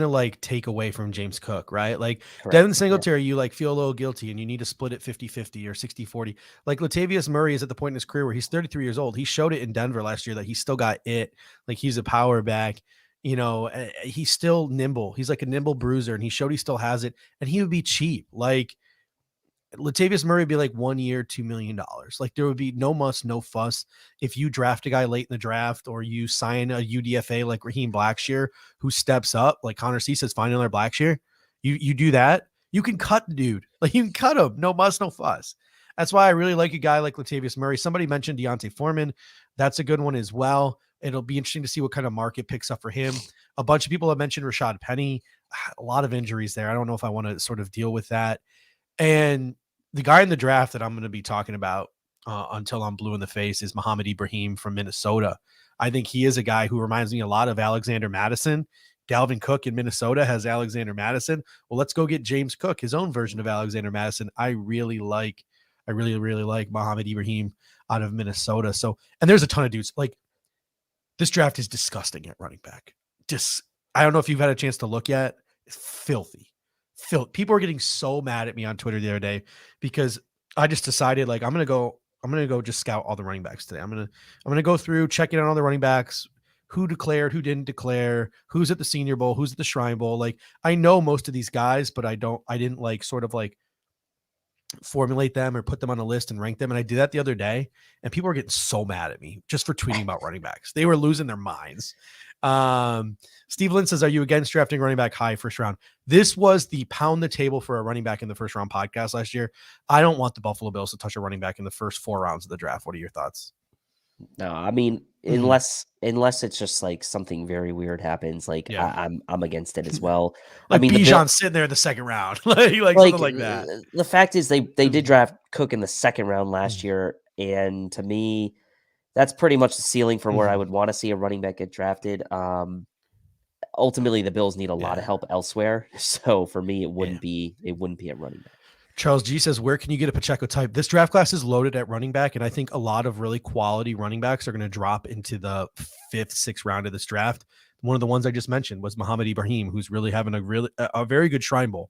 like take away from James Cook, right? Like Devin Singletary, you like feel a little guilty and you need to split it 50-50 or 60-40. Like Latavius Murray is at the point in his career where he's 33 years old. He showed it in Denver last year that he still got it. Like he's a power back, you know, he's still nimble. He's like a nimble bruiser and he showed he still has it and he would be cheap. Like Latavius Murray would be like 1 year, $2 million. Like there would be no muss, no fuss. If you draft a guy late in the draft or you sign a UDFA like Raheem Blackshear who steps up, like Connor C says, find another Blackshear. You do that, you can cut the dude. Like you can cut him. No muss, no fuss. That's why I really like a guy like Latavius Murray. Somebody mentioned Deontay Foreman. That's a good one as well. It'll be interesting to see what kind of market picks up for him. A bunch of people have mentioned Rashad Penny. A lot of injuries there. I don't know if I want to sort of deal with that. And the guy in the draft that I'm going to be talking about until I'm blue in the face is Muhammad Ibrahim from Minnesota. I think he is a guy who reminds me a lot of Alexander Madison. Dalvin Cook in Minnesota has Alexander Madison. Well, let's go get James Cook, his own version of Alexander Madison. I really like Muhammad Ibrahim out of Minnesota. So, and there's a ton of dudes. Like this draft is disgusting at running back. I don't know if you've had a chance to look yet. It's filthy. People are getting so mad at me on Twitter the other day because I just decided like I'm gonna go just scout all the running backs today. I'm gonna go through, checking out all the running backs, who declared, who didn't declare, who's at the Senior Bowl, who's at the Shrine Bowl. Like I know most of these guys, but I didn't like sort of like formulate them or put them on a list and rank them. And I did that the other day, and people were getting so mad at me just for tweeting about running backs. They were losing their minds. Steve Lynn says, are you against drafting running back high first round? This was the pound the table for a running back in the first round podcast last year. I don't want the Buffalo Bills to touch a running back in the first 4 rounds of the draft. What are your thoughts? No, I mean, unless it's just like something very weird happens, like I'm against it as well. Like I mean, Bijan's sitting there in the second round, like something like that. The fact is they did draft Cook in the second round last year, and to me, that's pretty much the ceiling for where I would want to see a running back get drafted. Ultimately, the Bills need a lot of help elsewhere, so for me, it wouldn't be a running back. Charles G says, where can you get a Pacheco type? This draft class is loaded at running back, and I think a lot of really quality running backs are going to drop into the 5th, 6th round of this draft. One of the ones I just mentioned was Muhammad Ibrahim, who's really having a very good Shrine Bowl.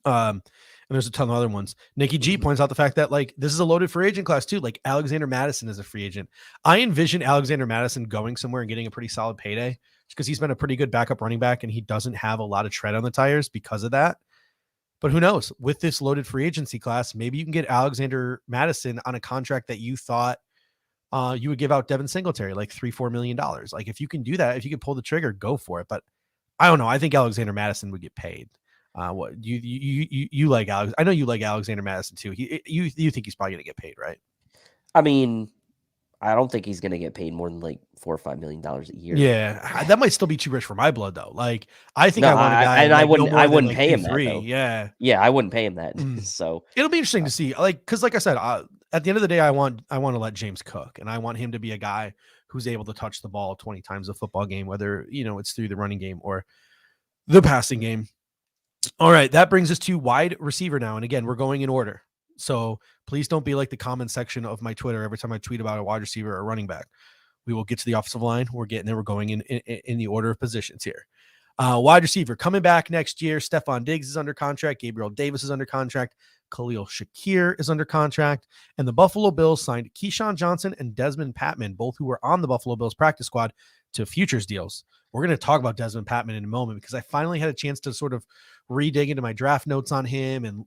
And there's a ton of other ones. Nikki G points out the fact that like this is a loaded free agent class too. Like Alexander Madison is a free agent. I envision Alexander Madison going somewhere and getting a pretty solid payday because he's been a pretty good backup running back and he doesn't have a lot of tread on the tires because of that. But who knows? With this loaded free agency class, maybe you can get Alexander Madison on a contract that you thought you would give out Devin Singletary, like $3-4 million. Like if you can do that, if you can pull the trigger, go for it. But I don't know. I think Alexander Madison would get paid. What you like Alex? I know you like Alexander Madison too. You think he's probably going to get paid, right? I mean, I don't think he's going to get paid more than like $4 or $5 million a year. Yeah, that might still be too rich for my blood, though. Like, I think I want a guy, and like, I wouldn't like pay him that. Though. Yeah, I wouldn't pay him that. So it'll be interesting to see, like, because like I said, at the end of the day, I want to let James cook, and I want him to be a guy who's able to touch the ball 20 times a football game, whether it's through the running game or the passing game. All right, that brings us to wide receiver now, and again, we're going in order. So please don't be like the comment section of my Twitter every time I tweet about a wide receiver or running back. We will get to the offensive line. We're getting there. We're going in the order of positions here. Wide receiver coming back next year. Stephon Diggs is under contract. Gabriel Davis is under contract. Khalil Shakir is under contract. And the Buffalo Bills signed Keyshawn Johnson and Desmond Patman, both who were on the Buffalo Bills practice squad, to futures deals. We're going to talk about Desmond Patman in a moment because I finally had a chance to sort of re-dig into my draft notes on him and,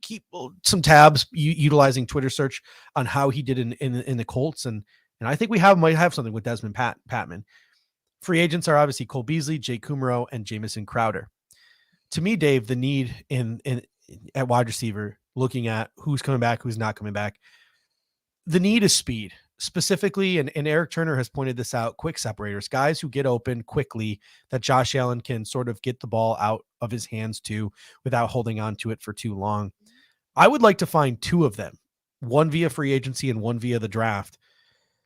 keep some tabs utilizing Twitter search on how he did in the Colts. And I think might have something with Desmond Patman. Free agents are obviously Cole Beasley, Jake Kumaro, and Jamison Crowder. To me, Dave, the need at wide receiver, looking at who's coming back, who's not coming back, the need is speed. Specifically, and Eric Turner has pointed this out, quick separators, guys who get open quickly that Josh Allen can sort of get the ball out of his hands to without holding on to it for too long. I would like to find two of them, one via free agency and one via the draft,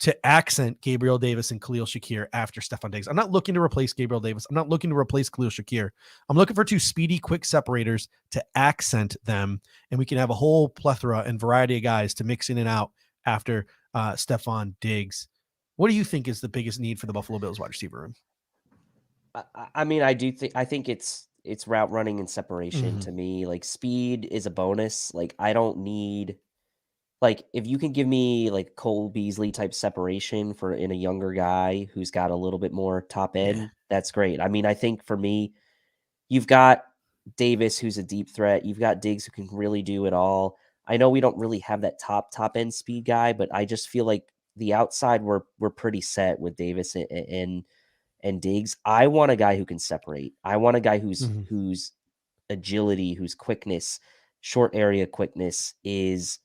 to accent Gabriel Davis and Khalil Shakir after Stephon Diggs. I'm not looking to replace Gabriel Davis. I'm not looking to replace Khalil Shakir. I'm looking for two speedy, quick separators to accent them, and we can have a whole plethora and variety of guys to mix in and out after Stephon Diggs. What do you think is the biggest need for the Buffalo Bills wide receiver room? I mean, I think it's route running and separation to me. Like, speed is a bonus. Like, I don't need, like, if you can give me like Cole Beasley type separation in a younger guy who's got a little bit more top end, that's great. I mean, I think for me, you've got Davis, who's a deep threat. You've got Diggs, who can really do it all. I know we don't really have that top end speed guy, but I just feel like the outside we're pretty set with Davis and Diggs. I want a guy who can separate. I want a guy whose agility, whose quickness, short area quickness is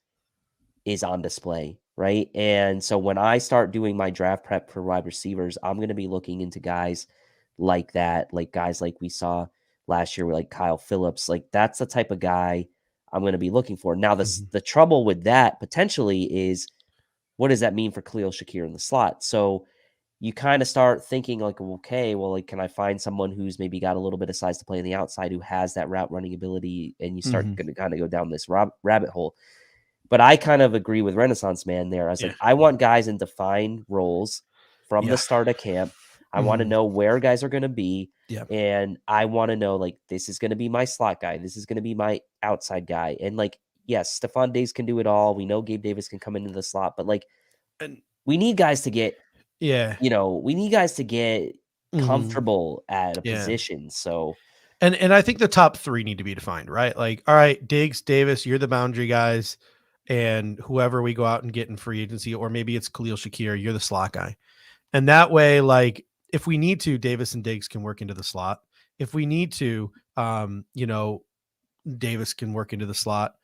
on display, right? And so when I start doing my draft prep for wide receivers, I'm going to be looking into guys like that, like guys like we saw last year with like Kyle Phillips. Like, that's the type of guy I'm going to be looking for. Now, the trouble with that potentially is, what does that mean for Khalil Shakir in the slot? So you kind of start thinking like, okay, well, like, can I find someone who's maybe got a little bit of size to play on the outside, who has that route running ability? And you start going to kind of go down this rabbit hole. But I kind of agree with Renaissance Man there. I was like, I want guys in defined roles from the start of camp. I want to know where guys are going to be. And I want to know, like, this is going to be my slot guy. This is going to be my outside guy. And, like, yes, Stephon Diggs can do it all. We know Gabe Davis can come into the slot. But, like, we need guys to get, we need guys to get comfortable at a position. So, and I think the top three need to be defined, right? Like, all right, Diggs, Davis, you're the boundary guys. And whoever we go out and get in free agency, or maybe it's Khalil Shakir, you're the slot guy. And that way, like, if we need to, Davis and Diggs can work into the slot. If we need to, Davis can work into the slot.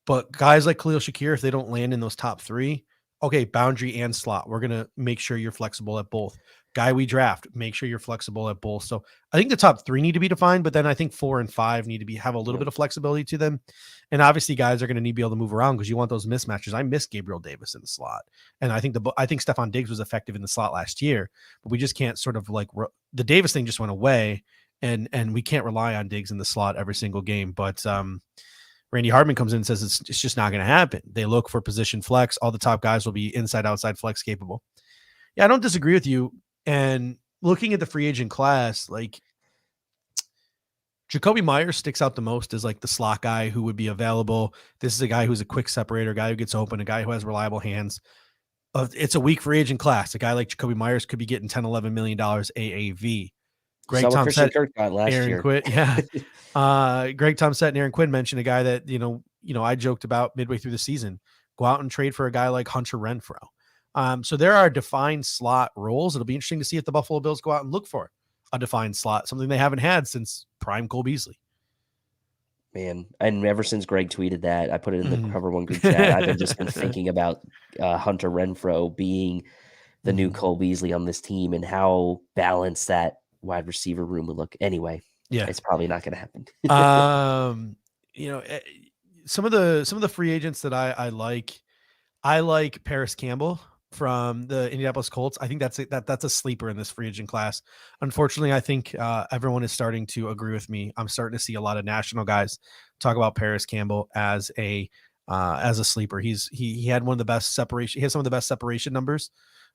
But guys like Khalil Shakir, if they don't land in those top three, okay, boundary and slot, we're going to make sure you're flexible at both. Guy we draft, make sure you're flexible at both. So I think the top three need to be defined, but then I think 4 and 5 need to have a little bit of flexibility to them. And obviously guys are going to need to be able to move around because you want those mismatches. I miss Gabriel Davis in the slot. And I think Stephon Diggs was effective in the slot last year, but we just can't sort of like the Davis thing just went away and we can't rely on Diggs in the slot every single game. But Randy Hardman comes in and says it's just not going to happen. They look for position flex. All the top guys will be inside, outside flex capable. Yeah, I don't disagree with you. And looking at the free agent class, like, Jacoby Myers sticks out the most as like the slot guy who would be available. This is a guy who's a quick separator, guy who gets open, a guy who has reliable hands. It's a weak free agent class. A guy like Jacoby Myers could be getting $10, $11 million AAV. Greg Thompson, Aaron Quinn. Yeah. Greg Thompson and Aaron Quinn mentioned a guy that, I joked about midway through the season. Go out and trade for a guy like Hunter Renfrow. So there are defined slot roles. It'll be interesting to see if the Buffalo Bills go out and look for a defined slot, something they haven't had since prime Cole Beasley. Man, and ever since Greg tweeted that, I put it in the Cover One group chat. I've just been thinking about Hunter Renfrow being the new Cole Beasley on this team and how balanced that wide receiver room would look. Anyway, it's probably not going to happen. Some of the free agents that I like Paris Campbell from the Indianapolis Colts. I think that's a sleeper in this free agent class. Unfortunately, I think everyone is starting to agree with me. I'm starting to see a lot of national guys talk about Paris Campbell as a sleeper. He had one of the best separation. He has some of the best separation numbers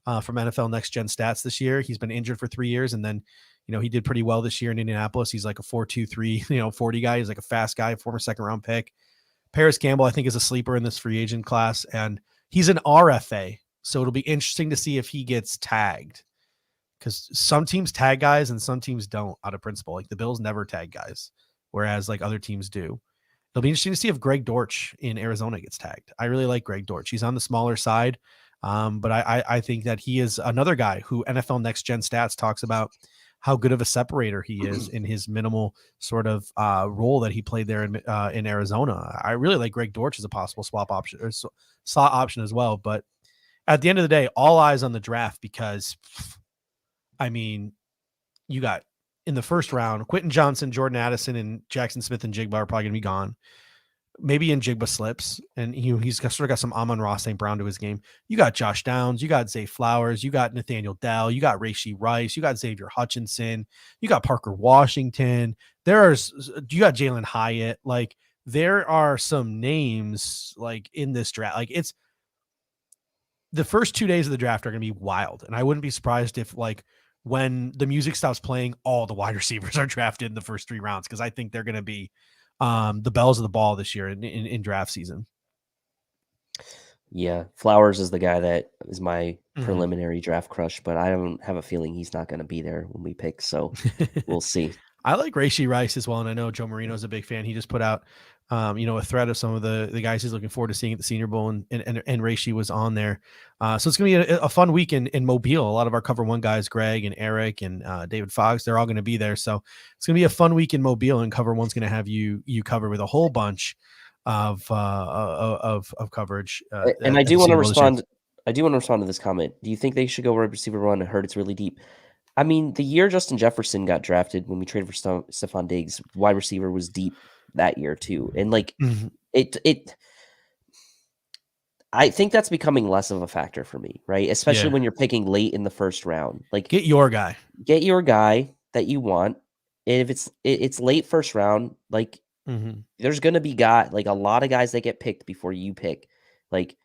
from NFL Next Gen Stats this year. He's been injured for 3 years, and then he did pretty well this year in Indianapolis. He's like a 4.23 40 guy. He's like a fast guy, former second round pick. Paris Campbell, I think, is a sleeper in this free agent class, and he's an RFA. So it'll be interesting to see if he gets tagged, because some teams tag guys and some teams don't out of principle. Like the Bills never tag guys, whereas like other teams do. It'll be interesting to see if Greg Dortch in Arizona gets tagged. I really like Greg Dortch. He's on the smaller side, but I think that he is another guy who NFL Next Gen Stats talks about how good of a separator he is in his minimal sort of role that he played there in Arizona. I really like Greg Dortch as a possible swap option or slot option as well. But at the end of the day, all eyes on the draft, because I mean, you got in the first round, Quentin Johnson, Jordan Addison, and Jackson Smith and Jigba are probably going to be gone. Maybe in Jigba slips, and he's sort of got some Amon-Ra St. Brown to his game. You got Josh Downs, you got Zay Flowers, you got Nathaniel Dell, you got Rashee Rice, you got Xavier Hutchinson, you got Parker Washington. You got Jalen Hyatt. Like there are some names like in this draft. Like it's the first 2 days of the draft are going to be wild, and I wouldn't be surprised if like when the music stops playing, all the wide receivers are drafted in the first 3 rounds, because I think they're going to be the bells of the ball this year in draft season. Yeah, Flowers is the guy that is my preliminary draft crush, but I don't have a feeling he's not going to be there when we pick, so we'll see. I like Rashee Rice as well, and I know Joe Marino's a big fan. He just put out a thread of some of the guys he's looking forward to seeing at the Senior Bowl, and Rashee was on there. So it's going to be a fun week in Mobile. A lot of our Cover One guys, Greg and Eric and David Fox, they're all going to be there. So it's going to be a fun week in Mobile, and Cover One's going to have you covered with a whole bunch of coverage. And I do want to respond. I do want to respond to this comment. Do you think they should go wide receiver 1? I heard it's really deep. I mean, the year Justin Jefferson got drafted, when we traded for Stephon Diggs, wide receiver was deep that year too. And like I think that's becoming less of a factor for me, right? Especially when you're picking late in the first round. Like get your guy that you want. And if it's late first round, like there's going to be a lot of guys that get picked before you pick. Like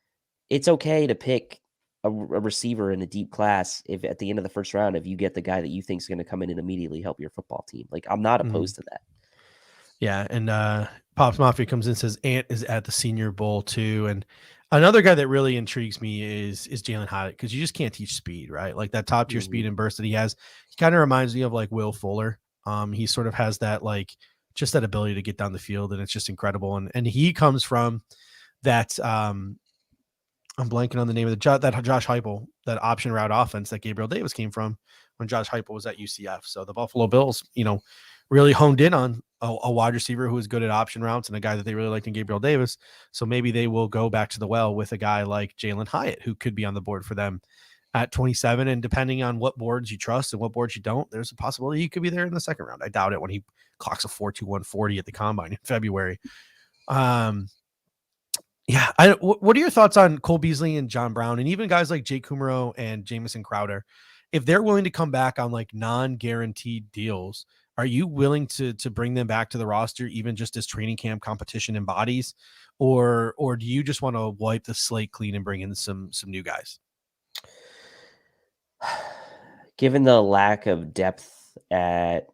it's okay to pick a receiver in a deep class if at the end of the first round, if you get the guy that you think is going to come in and immediately help your football team. Like I'm not opposed to that. Yeah. And Pops Mafia comes in and says Ant is at the Senior Bowl too. And another guy that really intrigues me is Jalen Hyatt, because you just can't teach speed, right? Like that top tier speed and burst that he has. He kind of reminds me of like Will Fuller. He sort of has that like just that ability to get down the field, and it's just incredible. And he comes from that I'm blanking on the name of that Josh Heupel, that option route offense that Gabriel Davis came from when Josh Heupel was at UCF. So the Buffalo Bills, really honed in on a wide receiver who is good at option routes and a guy that they really liked in Gabriel Davis. So maybe they will go back to the well with a guy like Jalen Hyatt, who could be on the board for them at 27. And depending on what boards you trust and what boards you don't, there's a possibility he could be there in the second round. I doubt it when he clocks a 4.21 40 at the combine in February. Yeah. What are your thoughts on Cole Beasley and John Brown, and even guys like Jake Kumaro and Jamison Crowder? If they're willing to come back on like non-guaranteed deals, are you willing to bring them back to the roster, even just as training camp competition and bodies, or do you just want to wipe the slate clean and bring in some new guys? Given the lack of depth at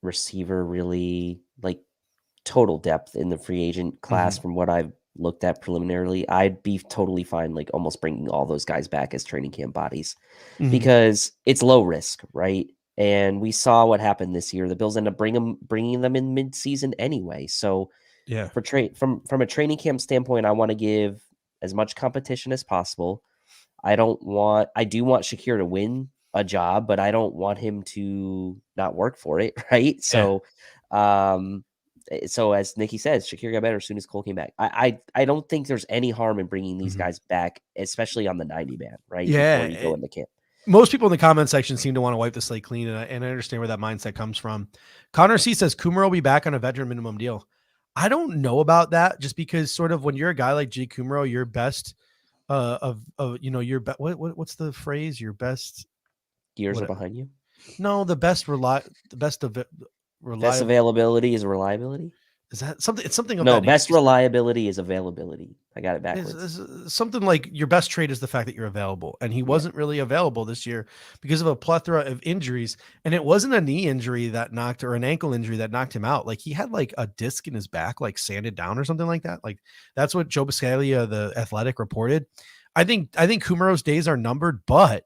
receiver, really like total depth in the free agent class, from what I've looked at preliminarily, I'd be totally fine like almost bringing all those guys back as training camp bodies, because it's low risk, right? And we saw what happened this year. The Bills end up bringing them in mid-season anyway. So yeah, from a training camp standpoint, I want to give as much competition as possible. I do want Shakir to win a job, but I don't want him to not work for it, right? So so as Nikki says, Shakir got better as soon as Cole came back. I don't think there's any harm in bringing these guys back, especially on the 90-man, right? Yeah. Before you go in the camp. Most people in the comment section seem to want to wipe the slate clean, and I understand where that mindset comes from. Connor C says Kumar will be back on a veteran minimum deal. I don't know about that, just because sort of when you're a guy like Jake Kumar, your best what's the phrase? Your best gears are behind you. No, the best availability is reliability. Is that something? It's something of No, that nature. best reliability is availability. I got it backwards. Is something like your best trait is the fact that you're available, and he wasn't really available this year because of a plethora of injuries. And it wasn't a knee injury that knocked or an ankle injury that knocked him out. Like he had like a disc in his back, like sanded down or something like that. Like that's what Joe Biscaglia, the Athletic, reported. I think Kumero's days are numbered, but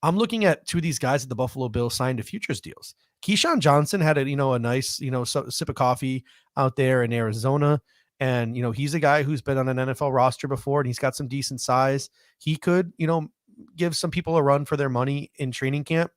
I'm looking at two of these guys that the Buffalo Bills signed to futures deals. Keyshawn Johnson had a nice, sip of coffee out there in Arizona. And, he's a guy who's been on an NFL roster before and he's got some decent size. He could, give some people a run for their money in training camp.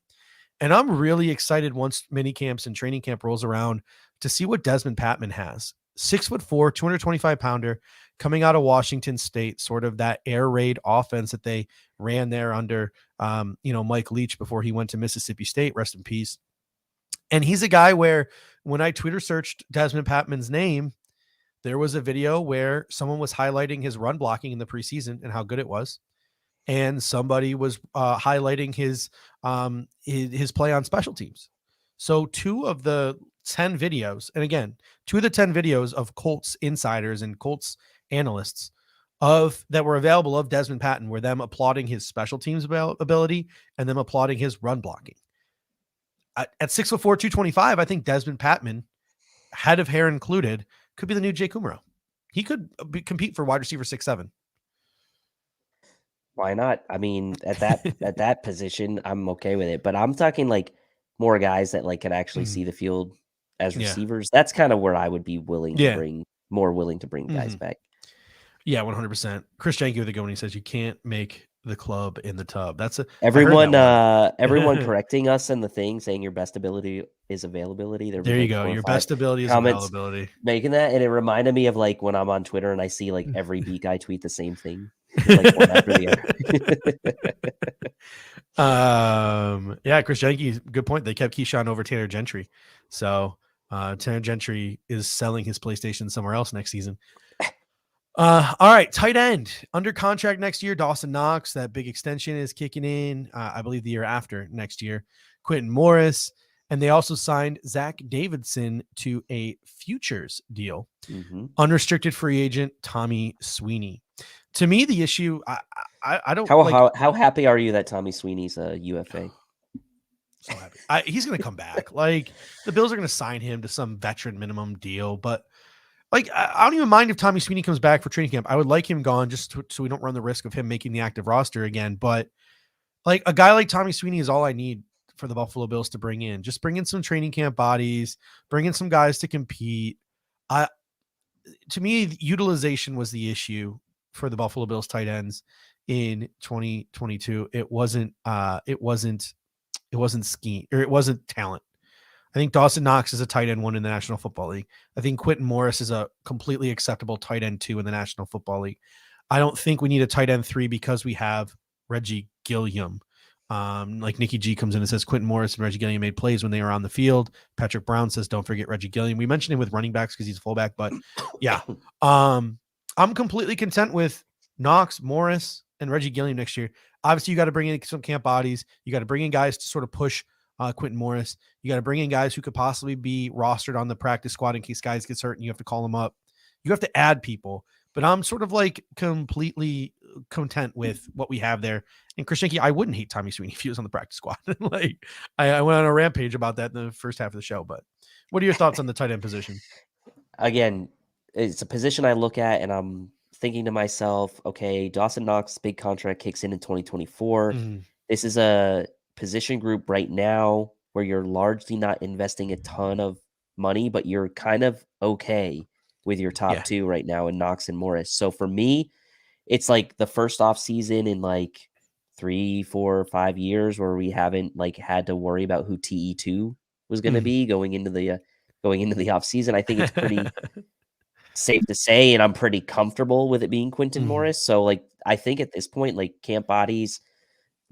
And I'm really excited once mini camps and training camp rolls around to see what Desmond Patman has. 6'4", 225-pounder coming out of Washington State, sort of that air raid offense that they ran there under, Mike Leach before he went to Mississippi State, rest in peace. And he's a guy where when I Twitter searched Desmond Patman's name, there was a video where someone was highlighting his run blocking in the preseason and how good it was. And somebody was highlighting his play on special teams. So 2 of the 10 videos, and again, 2 of the 10 videos of Colts insiders and Colts analysts that were available of Desmond Patman were them applauding his special teams ability and them applauding his run blocking. At 6'4", 225, I think Desmond Patman, head of hair included, could be the new Jay Kumaro. He could compete for wide receiver 6'7". Why not? I mean, at that position, I'm okay with it. But I'm talking like more guys that like can actually see the field as receivers. That's kind of where I would be willing to bring guys back. Yeah, 100%. Chris Janke with a go when he says you can't make the club in the tub. That's everyone correcting us in the thing saying your best ability is availability. There you go. Your best ability is availability. Making that, and it reminded me of like when I'm on Twitter and I see like every beat guy tweet the same thing. Like one after the other. Yeah, Chris Janke, good point. They kept Keyshawn over Tanner Gentry. So Tanner Gentry is selling his PlayStation somewhere else next season. All right, tight end under contract next year. Dawson Knox, that big extension is kicking in. I believe the year after next year. Quentin Morris, and they also signed Zach Davidson to a futures deal. Unrestricted free agent Tommy Sweeney. To me, the issue I don't. How happy are you that Tommy Sweeney's a UFA? So happy. He's going to come back. Like the Bills are going to sign him to some veteran minimum deal, but. Like, I don't even mind if Tommy Sweeney comes back for training camp. I would like him gone just so we don't run the risk of him making the active roster again. But, like, a guy like Tommy Sweeney is all I need for the Buffalo Bills to bring in. Just bring in some training camp bodies, bring in some guys to compete. To me, utilization was the issue for the Buffalo Bills tight ends in 2022. It wasn't scheme, or it wasn't talent. I think Dawson Knox is a tight end 1 in the National Football League. I think Quentin Morris is a completely acceptable tight end 2 in the National Football League. I don't think we need a tight end 3 because we have Reggie Gilliam. Like Nikki G comes in and says Quentin Morris and Reggie Gilliam made plays when they were on the field. Patrick Brown says don't forget Reggie Gilliam. We mentioned him with running backs because he's a fullback, but yeah. I'm completely content with Knox, Morris, and Reggie Gilliam next year. Obviously, you got to bring in some camp bodies. You got to bring in guys to sort of push Quentin Morris. You got to bring in guys who could possibly be rostered on the practice squad in case guys get hurt and you have to call them up. You have to add people, but I'm sort of like completely content with what we have there. And Chris Janke, I wouldn't hate Tommy Sweeney if he was on the practice squad. Like I went on a rampage about that in the first half of the show, but what are your thoughts on the tight end position? Again, it's a position I look at and I'm thinking to myself, okay, Dawson Knox big contract kicks in 2024. This is a position group right now where you're largely not investing a ton of money, but you're kind of okay with your top 2 right now in Knox and Morris. So for me, it's like the first off season in like 3, 4, 5 years where we haven't like had to worry about who TE2 was going to be going into the off season. I think it's pretty safe to say, and I'm pretty comfortable with it being Quentin Morris. So like, I think at this point, like camp bodies,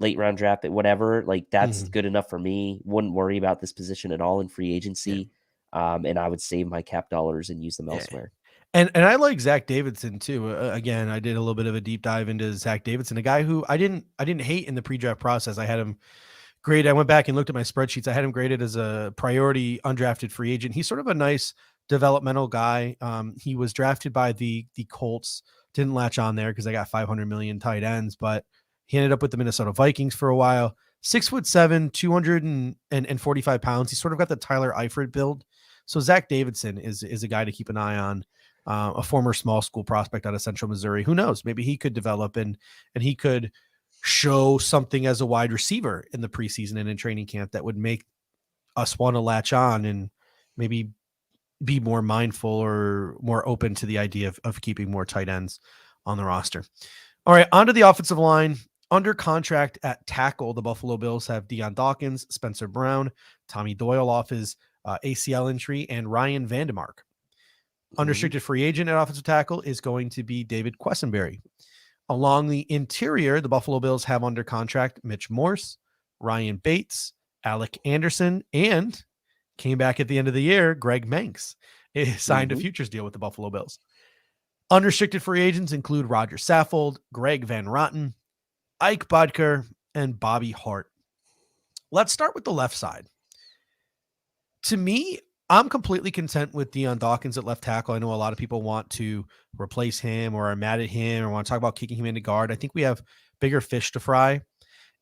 late round draft, whatever, like that's good enough for me. Wouldn't worry about this position at all in free agency. And I would save my cap dollars and use them elsewhere. And I like Zach Davidson too. Again, I did a little bit of a deep dive into Zach Davidson, a guy who I didn't hate in the pre-draft process. I had him graded. I went back and looked at my spreadsheets. I had him graded as a priority undrafted free agent. He's sort of a nice developmental guy. He was drafted by the Colts, didn't latch on there because they got 500 million tight ends, but he ended up with the Minnesota Vikings for a while. 6'7", 245 pounds. He's sort of got the Tyler Eifert build. So Zach Davidson is a guy to keep an eye on. A former small school prospect out of Central Missouri. Who knows? Maybe he could develop and he could show something as a wide receiver in the preseason and in training camp that would make us want to latch on and maybe be more mindful or more open to the idea of keeping more tight ends on the roster. All right, onto the offensive line. Under contract at tackle, the Buffalo Bills have Deion Dawkins, Spencer Brown, Tommy Doyle off his ACL injury, and Ryan Vandemark. Unrestricted free agent at offensive tackle is going to be David Quessenberry. Along the interior, the Buffalo Bills have under contract Mitch Morse, Ryan Bates, Alec Anderson, and came back at the end of the year, Greg Manx signed a futures deal with the Buffalo Bills. Unrestricted free agents include Roger Saffold, Greg Van Rotten, Ike Bodker, and Bobby Hart. Let's start with the left side. To me, I'm completely content with Deion Dawkins at left tackle. I know a lot of people want to replace him or are mad at him or want to talk about kicking him into guard. I think we have bigger fish to fry.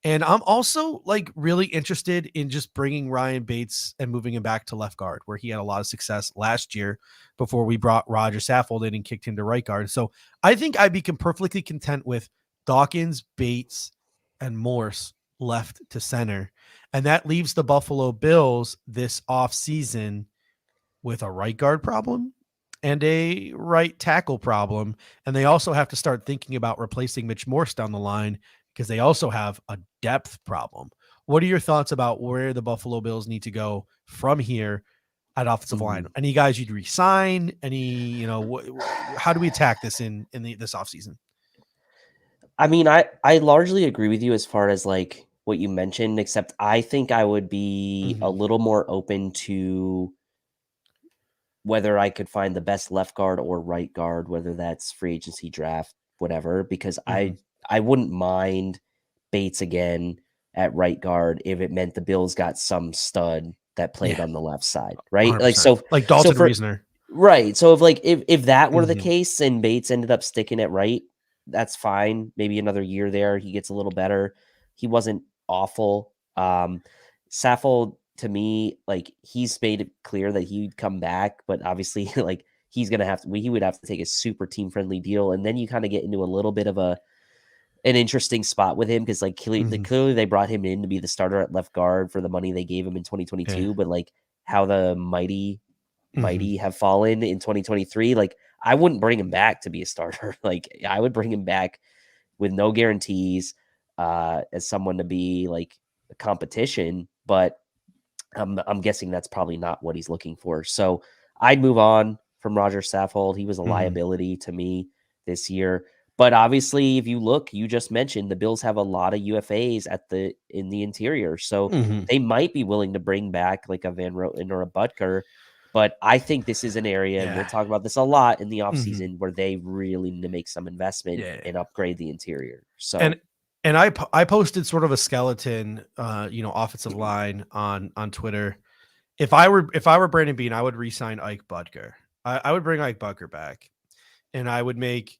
And I'm also like really interested in just bringing Ryan Bates and moving him back to left guard, where he had a lot of success last year before we brought Roger Saffold in and kicked him to right guard. So I think I'd be perfectly content with Dawkins, Bates, and Morse left to center. And that leaves the Buffalo Bills this offseason with a right guard problem and a right tackle problem. And they also have to start thinking about replacing Mitch Morse down the line because they also have a depth problem. What are your thoughts about where the Buffalo Bills need to go from here at offensive line? Any guys you'd resign? Any, how do we attack this in this offseason? I mean, I largely agree with you as far as like what you mentioned, except I think I would be a little more open to whether I could find the best left guard or right guard, whether that's free agency, draft, whatever, because I wouldn't mind Bates again at right guard if it meant the Bills got some stud that played on the left side, right? 100%. Like Dalton Reasoner. Right. So if that were the case and Bates ended up sticking at right, that's fine. Maybe another year there, he gets a little better. He wasn't awful. Saffold, to me, like he's made it clear that he'd come back, but obviously like he would have to take a super team friendly deal. And then you kind of get into a little bit of an interesting spot with him. Cause like clearly they brought him in to be the starter at left guard for the money they gave him in 2022, but like how the mighty have fallen in 2023. Like I wouldn't bring him back to be a starter. Like I would bring him back with no guarantees, as someone to be like a competition, but I'm guessing that's probably not what he's looking for. So I'd move on from Roger Saffold. He was a liability to me this year. But obviously, if you look, you just mentioned the Bills have a lot of UFAs in the interior. So they might be willing to bring back like a Van Roten or a Butker. But I think this is an area, and we'll talk about this a lot in the offseason, where they really need to make some investment and upgrade the interior. So And I posted sort of a skeleton, offensive line on Twitter. If I were Brandon Beane, I would re-sign Ike Butker. I would bring Ike Butker back, and I would make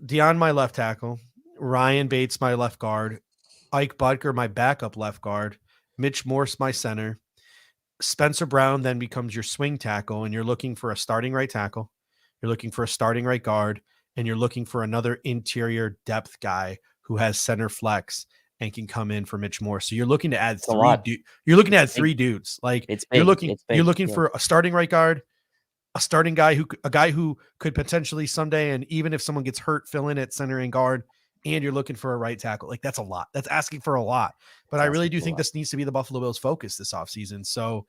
Deion my left tackle, Ryan Bates my left guard, Ike Butker my backup left guard, Mitch Morse my center. Spencer Brown then becomes your swing tackle, and you're looking for a starting right tackle, you're looking for a starting right guard, and you're looking for another interior depth guy who has center flex and can come in for Mitch Morse. So you're looking to add you're looking to add three dudes. Like you're looking for a starting right guard, a starting guy a guy who could potentially someday, and even if someone gets hurt, fill in at center and guard, and you're looking for a right tackle. Like that's a lot. That's asking for a lot. But I really do think this needs to be the Buffalo Bills' focus this offseason. So,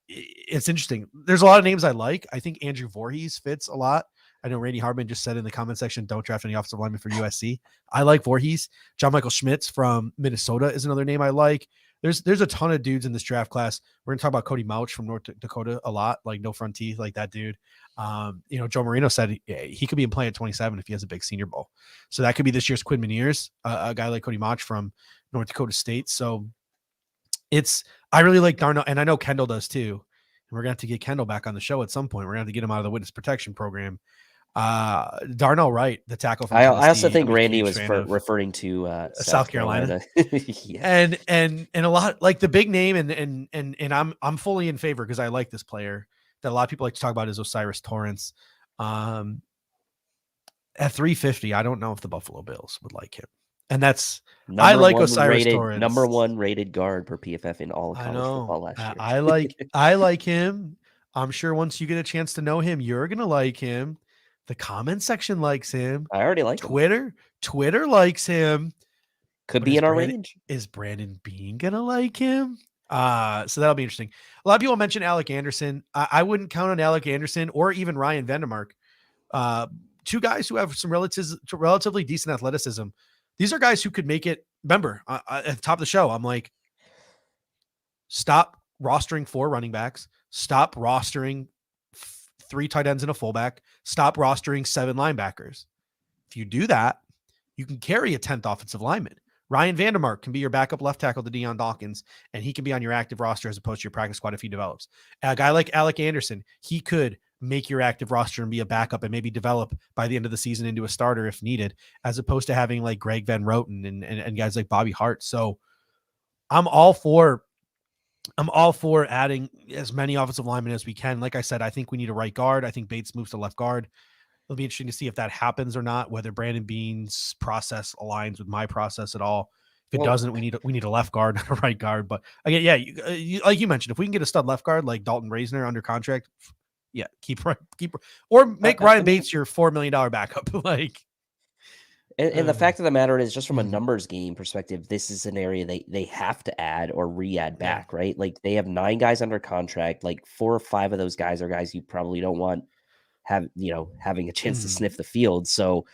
it's interesting. There's a lot of names I like. I think Andrew Voorhees fits a lot. I know Randy Hardman just said in the comment section, don't draft any offensive lineman for USC. I like Voorhees. John Michael Schmitz from Minnesota is another name I like. There's a ton of dudes in this draft class. We're going to talk about Cody Mauch from North Dakota a lot, like no front teeth, like that dude. Joe Marino said he could be in play at 27 if he has a big Senior Bowl. So that could be this year's Quinn Miniers, a guy like Cody Mauch from North Dakota State. So I really like Darnell, and I know Kendall does too. we're going to have to get Kendall back on the show at some point. We're going to have to get him out of the witness protection program. Darnell Wright, the tackle from Tennessee. I also think I'm Randy was referring to South Carolina. Yeah. And a lot like the big name and I'm fully in favor because I like this player that a lot of people like to talk about is Osiris Torrance. At 350, I don't know if the Buffalo Bills would like him. And that's I like Osiris Torrance. Number 1 rated guard per PFF in all of college football last year. I like him. I'm sure once you get a chance to know him, you're gonna like him. The comment section likes him. I already like Twitter. Twitter likes him. Could be in our range. Is Brandon Beane gonna like him? So that'll be interesting. A lot of people mention Alec Anderson. I wouldn't count on Alec Anderson or even Ryan Vandermark. Two guys who have some relatively decent athleticism. These are guys who could make it. Remember, at the top of the show, I'm like, stop rostering 4 running backs. Stop rostering 3 tight ends and a fullback. Stop rostering 7 linebackers. If you do that, you can carry a 10th offensive lineman. Ryan Vandermark can be your backup left tackle to Deion Dawkins, and he can be on your active roster as opposed to your practice squad if he develops. A guy like Alec Anderson, he could make your active roster and be a backup and maybe develop by the end of the season into a starter if needed, as opposed to having like Greg Van Roten and guys like Bobby Hart. So I'm all for adding as many offensive linemen as we can. Like I said, I think we need a right guard. I think Bates moves to left guard. It'll be interesting to see if that happens or not, whether Brandon Beane's process aligns with my process at all. If it doesn't, we need a left guard, not a right guard. But again, yeah, like you mentioned, if we can get a stud left guard like Dalton Reisner under contract, yeah, keep or make Ryan Bates your $4 million backup. And the fact of the matter is, just from a numbers game perspective, this is an area they have to add or re-add back, right? Like they have 9 guys under contract. Like 4 or 5 of those guys are guys you probably don't want having a chance to sniff the field. So,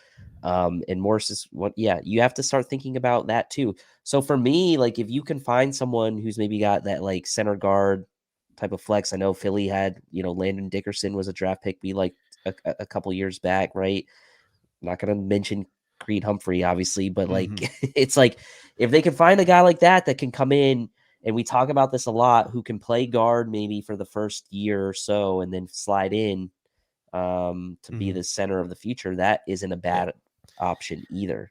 and Morris is you have to start thinking about that too. So for me, like if you can find someone who's maybe got that like center guard type of flex, I know Philly had, Landon Dickerson was a draft pick a couple years back, right? I'm not going to mention Creed Humphrey, obviously, but like it's like if they can find a guy like that can come in, and we talk about this a lot, who can play guard maybe for the first year or so and then slide in to be the center of the future, that isn't a bad option either.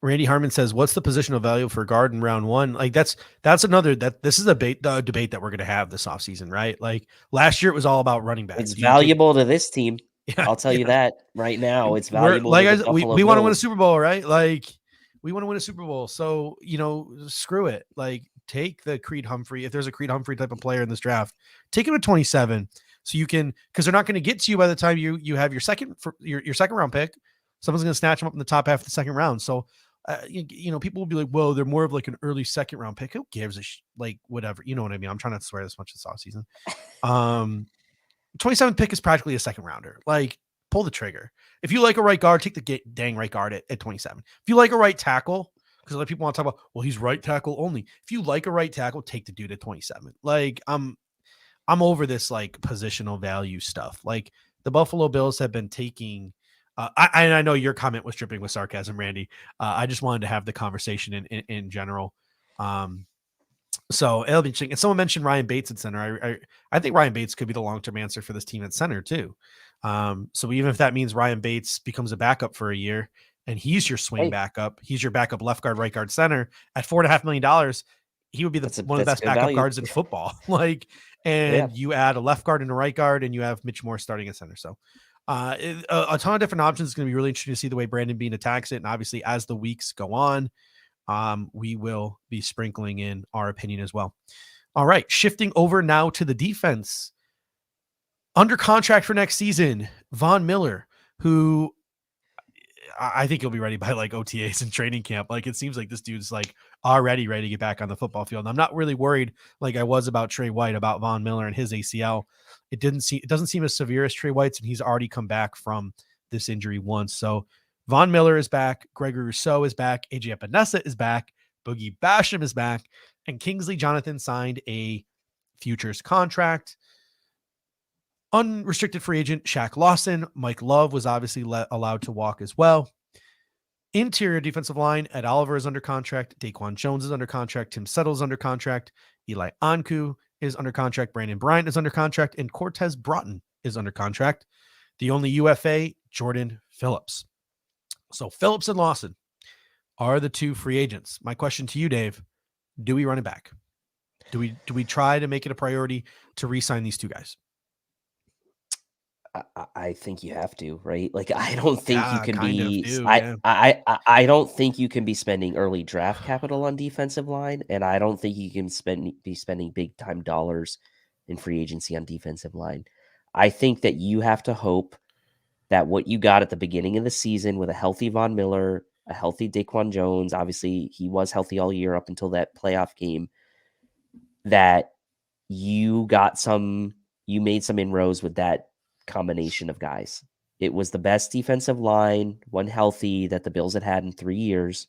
Randy Harmon says, what's the positional value for guard in round 1? Like this is a debate that we're going to have this offseason, right? Like last year it was all about running backs. It's valuable to this team. I'll tell you that right now. It's valuable. We want to win a Super Bowl, right? Like we want to win a Super Bowl. So, screw it. Like take the Creed Humphrey. If there's a Creed Humphrey type of player in this draft, take him at 27. So you can, because they're not going to get to you by the time you have your second round pick. Someone's going to snatch them up in the top half of the second round. So, people will be like, well, they're more of like an early second round pick. Who gives a like whatever, you know what I mean? I'm trying not to swear this much this offseason. 27th pick is practically a second rounder. Like pull the trigger. If you like a right guard, take the dang right guard at 27. If you like a right tackle, because other people want to talk about, well, he's right tackle only. If you like a right tackle, take the dude at 27. Like I'm over this like positional value stuff. Like the Buffalo Bills have been taking, I know your comment was dripping with sarcasm, Randy. I just wanted to have the conversation in general. So it'll be interesting. And someone mentioned Ryan Bates at center. I think Ryan Bates could be the long-term answer for this team at center too. So even if that means Ryan Bates becomes a backup for a year and he's your swing backup, he's your backup left guard, right guard, center at $4.5 million, he would be one of the best backup guards in football. You add a left guard and a right guard, and you have Mitch Moore starting at center. So a ton of different options. It's going to be really interesting to see the way Brandon Beane attacks it. And obviously, as the weeks go on, we will be sprinkling in our opinion as well. All right, shifting over now to the defense. Under contract for next season, Von Miller, who I think he'll be ready by like OTAs and training camp. Like it seems like this dude's like already ready to get back on the football field. And I'm not really worried like I was about Trey White, about Von Miller and his ACL. It doesn't seem as severe as Trey White's, and he's already come back from this injury once. So Von Miller is back. Gregory Rousseau is back. AJ Epinesa is back. Boogie Basham is back. And Kingsley Jonathan signed a futures contract. Unrestricted free agent Shaq Lawson. Mike Love was obviously allowed to walk as well. Interior defensive line, Ed Oliver is under contract. Daquan Jones is under contract. Tim Settle is under contract. Eli Anku, is under contract. Brandon Bryant is under contract. And Cortez Broughton is under contract. The only UFA, Jordan Phillips. So Phillips and Lawson are the two free agents. My question to you, Dave, do we run it back? Do we try to make it a priority to re-sign these two guys? I think you have to, right? Like, I don't think you can I don't think you can be spending early draft capital on defensive line, and I don't think you can be spending big time dollars in free agency on defensive line. I think that you have to hope that what you got at the beginning of the season with a healthy Von Miller, a healthy Daquan Jones, obviously he was healthy all year up until that playoff game, that you made some inroads with that combination of guys. It was the best defensive line, when healthy, that the Bills had in 3 years.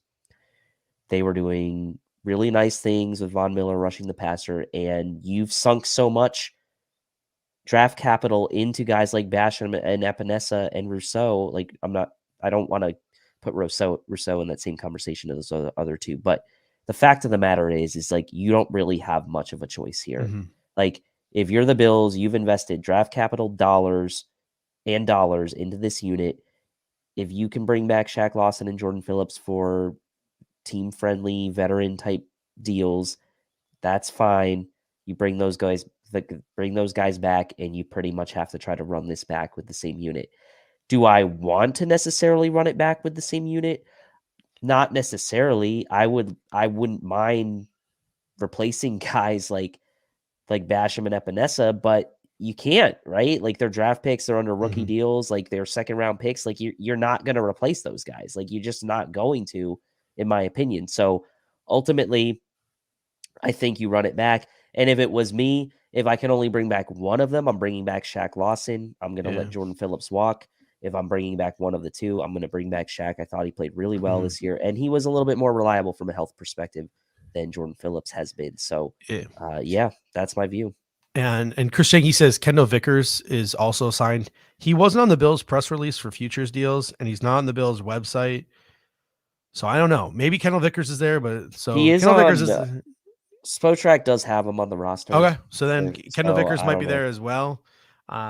They were doing really nice things with Von Miller rushing the passer, and you've sunk so much draft capital into guys like Basham and Epinesa and Rousseau. Like, I don't want to put Rousseau in that same conversation as those other two, but the fact of the matter is like, you don't really have much of a choice here. Mm-hmm. Like, if you're the Bills, you've invested draft capital dollars into this unit. If you can bring back Shaq Lawson and Jordan Phillips for team-friendly veteran type deals, that's fine. You bring those guys back, and you pretty much have to try to run this back with the same unit. Do I want to necessarily run it back with the same unit? Not necessarily. I wouldn't mind replacing guys like Basham and Epinesa, but you can't, right? Like, they're draft picks, they're under rookie deals, like they're second round picks. Like, you're not going to replace those guys. Like, you're just not going to, in my opinion. So ultimately, I think you run it back. And if it was me, if I can only bring back one of them, I'm bringing back Shaq Lawson. I'm going to let Jordan Phillips walk. If I'm bringing back one of the two, I'm going to bring back Shaq. I thought he played really well this year, and he was a little bit more reliable from a health perspective than Jordan Phillips has been. So, that's my view. And Chris Shanky says Kendall Vickers is also signed. He wasn't on the Bills press release for futures deals, and he's not on the Bills website. So I don't know. Maybe Kendall Vickers is there, but he is Kendall Vickers Spotrac does have him on the roster. Okay, so then Kendall Vickers might be there as well.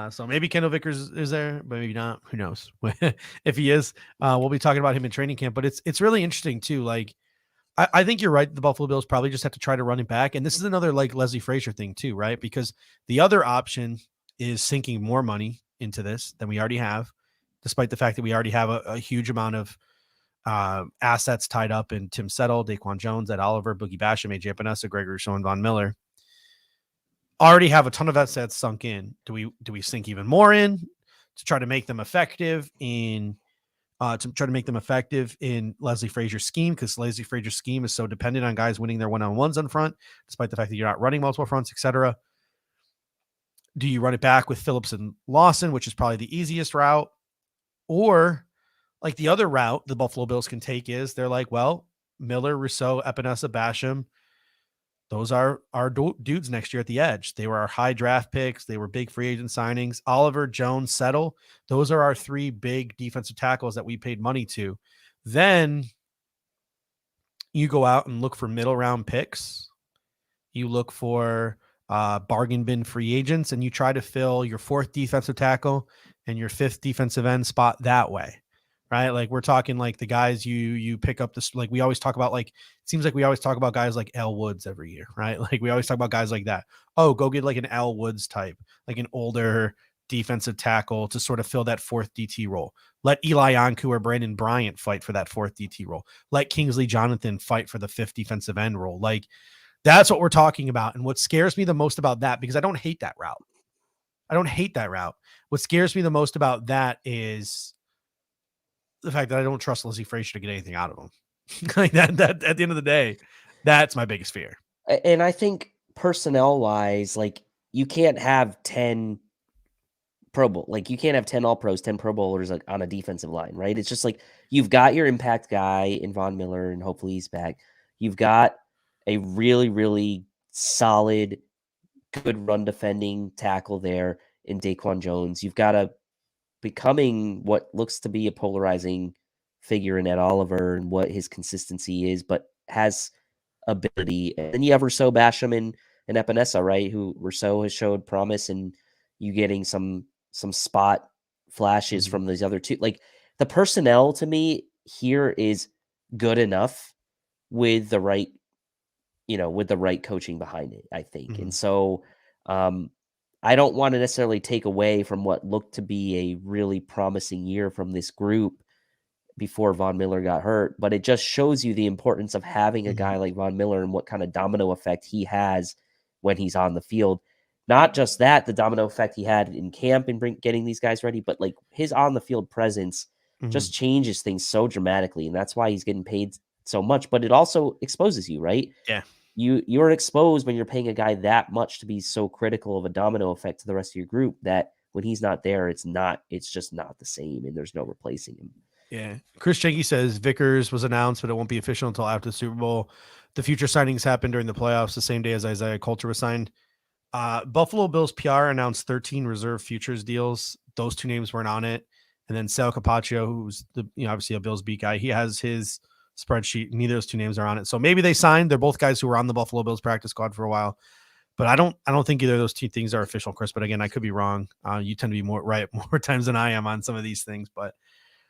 So maybe Kendall Vickers is there, but maybe not. Who knows? If he is, we'll be talking about him in training camp. But it's really interesting too. Like, I think you're right. The Buffalo Bills probably just have to try to run it back. And this is another like Leslie Frazier thing too, right? Because the other option is sinking more money into this than we already have, despite the fact that we already have a huge amount of assets tied up in Tim Settle, Daquan Jones, Ed Oliver, Boogie Basham, AJ Epinesa, Gregory Rousseau, and Von Miller. Already have a ton of assets sunk in. Do we sink even more in to try to make them effective in Leslie Frazier's scheme? Because Leslie Frazier's scheme is so dependent on guys winning their one-on-ones on front, despite the fact that you're not running multiple fronts, etc. Do you run it back with Phillips and Lawson, which is probably the easiest route? Or like the other route the Buffalo Bills can take is they're like, well, Miller, Rousseau, Epinesa, Basham, those are our dudes next year at the edge. They were our high draft picks. They were big free agent signings. Oliver, Jones, Settle. Those are our three big defensive tackles that we paid money to. Then you go out and look for middle round picks. You look for bargain bin free agents, and you try to fill your fourth defensive tackle and your fifth defensive end spot that way. Right? Like, we're talking like the guys you pick up this, like we always talk about, like, it seems like we always talk about guys like Al Woods every year, right? Like, we always talk about guys like that. Oh, go get like an Al Woods type, like an older defensive tackle to sort of fill that fourth DT role. Let Eli Anku or Brandon Bryant fight for that fourth DT role. Let Kingsley Jonathan fight for the fifth defensive end role. Like, that's what we're talking about. And what scares me the most about that, because I don't hate that route. What scares me the most about that is the fact that I don't trust Leslie Frazier to get anything out of him. Like that at the end of the day, that's my biggest fear. And I think personnel wise, like, you can't have 10 Pro Bowl, like, you can't have 10 All Pros, 10 Pro Bowlers, like, on a defensive line, right? It's just like, you've got your impact guy in Von Miller, and hopefully he's back. You've got a really, really solid, good run defending tackle there in Daquan Jones. You've got a becoming what looks to be a polarizing figure in Ed Oliver and what his consistency is, but has ability. And then you have Rousseau, Basham, and and Epinesa, right? Who Rousseau has showed promise, and you getting some spot flashes from these other two. Like the personnel to me here is good enough with the right, with the right coaching behind it, I think. And so I don't want to necessarily take away from what looked to be a really promising year from this group before Von Miller got hurt, but it just shows you the importance of having a guy like Von Miller and what kind of domino effect he has when he's on the field. Not just that, the domino effect he had in camp and getting these guys ready, but like his on the field presence just changes things so dramatically. And that's why he's getting paid so much, but it also exposes you, right? Yeah. You're exposed when you're paying a guy that much to be so critical of a domino effect to the rest of your group that when he's not there, it's just not the same, and there's no replacing him. Yeah. Chris Jenke says Vickers was announced, but it won't be official until after the Super Bowl. The future signings happened during the playoffs the same day as Isaiah Coulter was signed. Buffalo Bills PR announced 13 reserve futures deals. Those two names weren't on it. And then Sal Capaccio, who's obviously a Bills beat guy, he has his spreadsheet. Neither of those two names are on it. So maybe they signed. They're both guys who were on the Buffalo Bills practice squad for a while. But I don't think either of those two things are official, Chris. But again, I could be wrong. You tend to be more right more times than I am on some of these things. But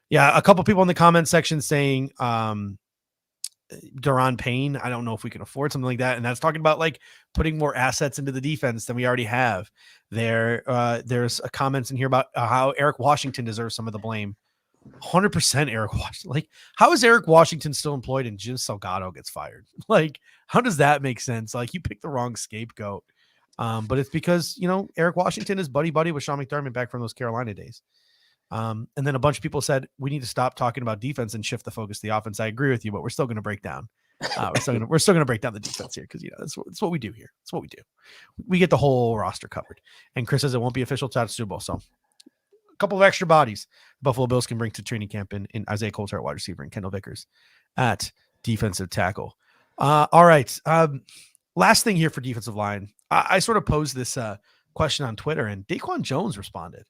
yeah, a couple people in the comment section saying Daron Payne. I don't know if we can afford something like that. And that's talking about like putting more assets into the defense than we already have. There's a comments in here about how Eric Washington deserves some of the blame. 100% Eric Washington. Like, how is Eric Washington still employed and Jim Salgado gets fired? Like, how does that make sense? Like, you picked the wrong scapegoat. But it's because, Eric Washington is buddy with Sean McDermott back from those Carolina days. And then a bunch of people said we need to stop talking about defense and shift the focus to the offense. I agree with you, but we're still going to break down. We're still going to break down the defense here because that's what we do here. That's what we do. We get the whole roster covered. And Chris says it won't be official to the Super Bowl. So a couple of extra bodies Buffalo Bills can bring to training camp in Isaiah Coulter at wide receiver and Kendall Vickers at defensive tackle. All right. Last thing here for defensive line. I sort of posed this question on Twitter, and Daquan Jones responded.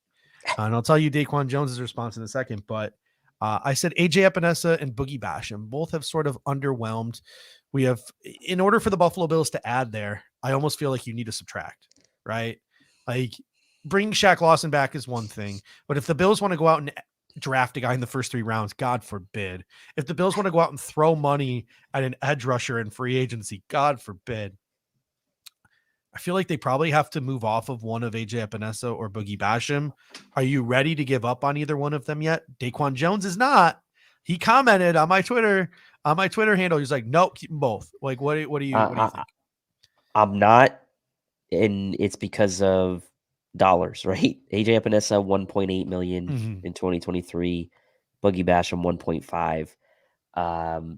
And I'll tell you Daquan Jones' response in a second, but I said AJ Epinesa and Boogie Basham both have sort of underwhelmed. We have, in order for the Buffalo Bills to add there, I almost feel like you need to subtract, right? Like bringing Shaq Lawson back is one thing, but if the Bills want to go out and draft a guy in the first 3 rounds, God forbid. If the Bills want to go out and throw money at an edge rusher in free agency, God forbid. I feel like they probably have to move off of one of AJ Epinesa or Boogie Basham. Are you ready to give up on either one of them yet? Daquan Jones is not. He commented on my Twitter handle. He's like, nope, keep them both. Like, what do you think? I'm not, and it's because of dollars, right? AJ Epinesa, $1.8 million in 2023. Boogie Basham, 1.5.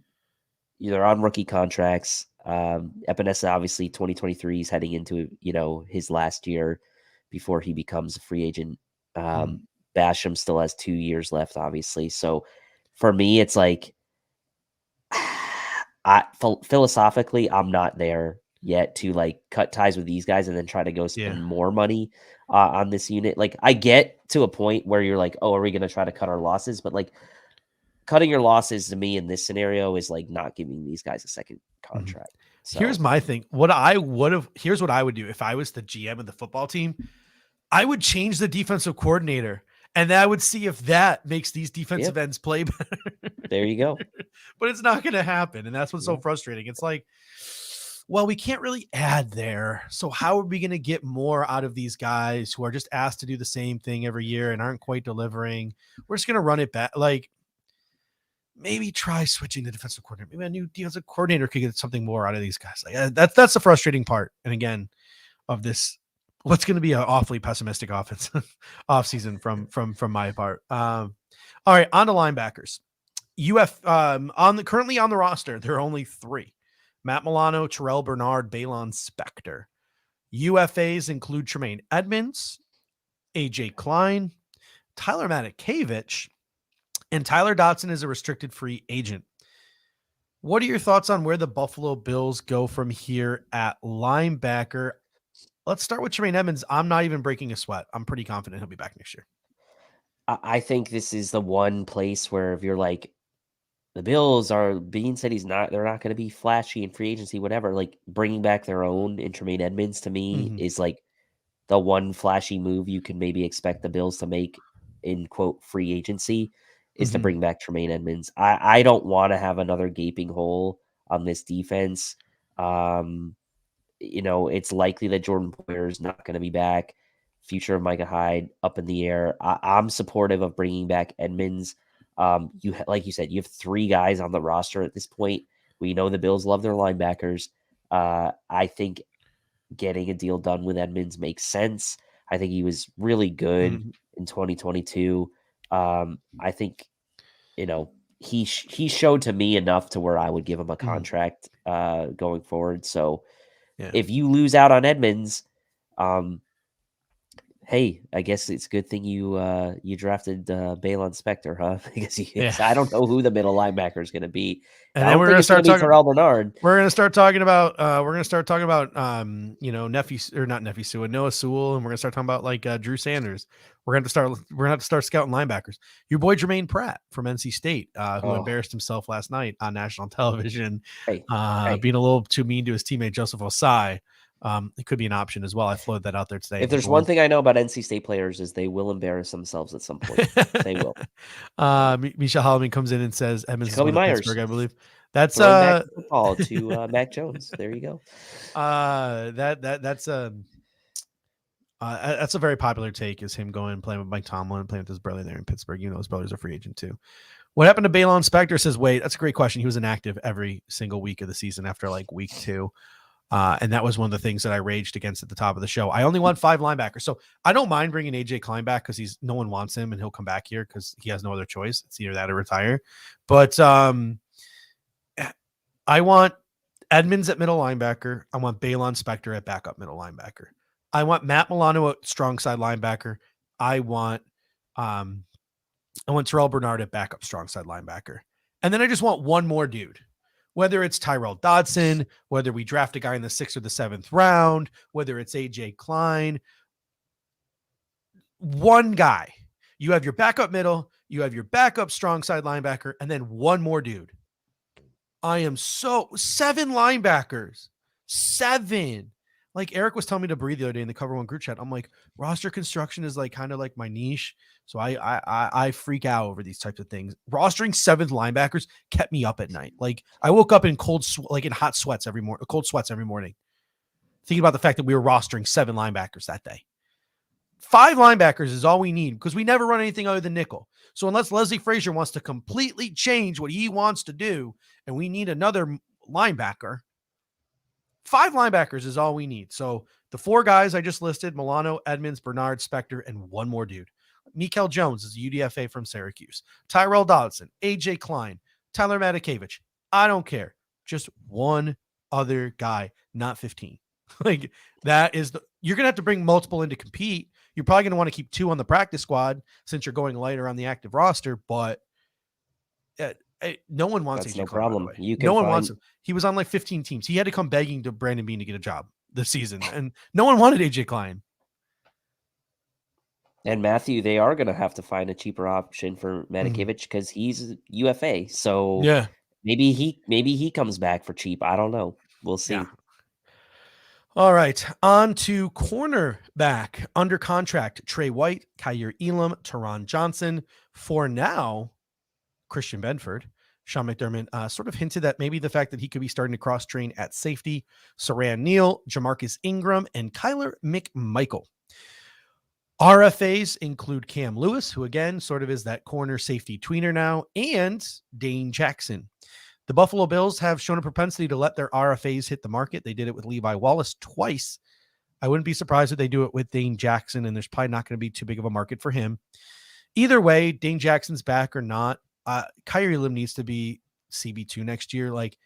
They're on rookie contracts. Epinesa, obviously 2023 is heading into, his last year before he becomes a free agent. Basham still has 2 years left, obviously. So for me, it's like, philosophically, I'm not there yet to like cut ties with these guys and then try to go spend more money on this unit. Like I get to a point where you're like, oh, are we going to try to cut our losses? But like, cutting your losses to me in this scenario is like not giving these guys a second contract. So here's my thing. Here's what I would do if I was the GM of the football team. I would change the defensive coordinator, and I would see if that makes these defensive ends play better. There you go. But it's not going to happen, and that's what's so frustrating. It's like, well, we can't really add there. So how are we going to get more out of these guys who are just asked to do the same thing every year and aren't quite delivering? We're just going to run it back. Like, maybe try switching the defensive coordinator. Maybe a new defensive coordinator could get something more out of these guys. Like that's the frustrating part. And again, of this, what's going to be an awfully pessimistic offensive offseason from my part. All right, on to linebackers. Currently on the roster, there are only 3: Matt Milano, Terrell Bernard, Balon Spector. UFAs include Tremaine Edmonds, AJ Klein, Tyler Matakevich, and Tyler Dotson is a restricted free agent. What are your thoughts on where the Buffalo Bills go from here at linebacker? Let's start with Tremaine Edmonds. I'm not even breaking a sweat. I'm pretty confident he'll be back next year. I think this is the one place where if you're like, the Bills are being said they're not going to be flashy in free agency, whatever. Like bringing back their own and Tremaine Edmonds to me is like the one flashy move you can maybe expect the Bills to make in quote free agency is to bring back Tremaine Edmonds. I don't want to have another gaping hole on this defense. It's likely that Jordan Poyer is not going to be back. Future of Micah Hyde up in the air. I'm supportive of bringing back Edmonds. Like you said, you have 3 guys on the roster at this point. We know the Bills love their linebackers. I think getting a deal done with Edmonds makes sense. I think he was really good in 2022. I think, he showed to me enough to where I would give him a contract going forward. So if you lose out on Edmonds, hey, I guess it's a good thing you drafted Balon Spector, huh? Because I don't know who the middle linebacker is going to be. And I then don't think it's going to be Terrell Bernard. We're going to start talking about Nephi Sewell, Noah Sewell, and we're going to start talking about like Drew Sanders. We're going to have to start scouting linebackers. Your boy Jermaine Pratt from NC State, who embarrassed himself last night on national television, being a little too mean to his teammate Joseph Osai. It could be an option as well. I floated that out there today. If there's one thing I know about NC State players is they will embarrass themselves at some point. They will. Michelle Holloman comes in and says Edmonds Jacoby is Myers, Pittsburgh, I believe. That's back the football to Mac Jones. There you go. That's a very popular take, is him going and playing with Mike Tomlin and playing with his brother there in Pittsburgh. His brother's a free agent too. What happened to Balon Spector? Says, wait, that's a great question. He was inactive every single week of the season after like week 2. And that was one of the things that I raged against at the top of the show. I only want 5 linebackers. So I don't mind bringing AJ Klein back because no one wants him and he'll come back here because he has no other choice. It's either that or retire. But I want Edmonds at middle linebacker. I want Balon Spector at backup middle linebacker. I want Matt Milano at strong side linebacker. I want Terrell Bernard at backup strong side linebacker. And then I just want one more dude. Whether it's Tyrell Dodson, whether we draft a guy in the 6th or the 7th round, whether it's AJ Klein, one guy. You have your backup middle, you have your backup strong side linebacker, and then one more dude. I am 7 linebackers. 7. Like Eric was telling me to breathe the other day in the Cover One group chat. I'm like, roster construction is like kind of like my niche. So I freak out over these types of things. Rostering 7 linebackers kept me up at night. Like I woke up in in hot sweats every morning, cold sweats every morning, thinking about the fact that we were rostering 7 linebackers that day. 5 linebackers is all we need because we never run anything other than nickel. So unless Leslie Frazier wants to completely change what he wants to do, and we need another linebacker, 5 linebackers is all we need. So the 4 guys I just listed, Milano, Edmonds, Bernard, Spector, and one more dude. Mikel Jones is a UDFA from Syracuse. Tyrell Dodson, AJ Klein, Tyler Matakevich. I don't care. Just one other guy, not 15. Like that is you're going to have to bring multiple in to compete. You're probably going to want to keep 2 on the practice squad since you're going lighter on the active roster, but no one wants That's AJ no Klein, problem. No one wants him. He was on like 15 teams. He had to come begging to Brandon Beane to get a job this season, and no one wanted AJ Klein. And Matthew, they are going to have to find a cheaper option for Matakevich because he's UFA. So yeah, maybe he comes back for cheap. I don't know. We'll see. Yeah. All right, on to cornerback under contract: Trey White, Kyer Elam, Teron Johnson. For now, Christian Benford. Sean McDermott sort of hinted that maybe the fact that he could be starting to cross-train at safety. Saran Neal, Jamarcus Ingram, and Kyler McMichael. RFAs include Cam Lewis, who again sort of is that corner safety tweener now, and Dane Jackson. The Buffalo Bills have shown a propensity to let their RFAs hit the market. They did it with Levi Wallace twice. I wouldn't be surprised if they do it with Dane Jackson, and there's probably not going to be too big of a market for him. Either way, Dane Jackson's back or not, Kyer Elam needs to be CB2 next year. Like,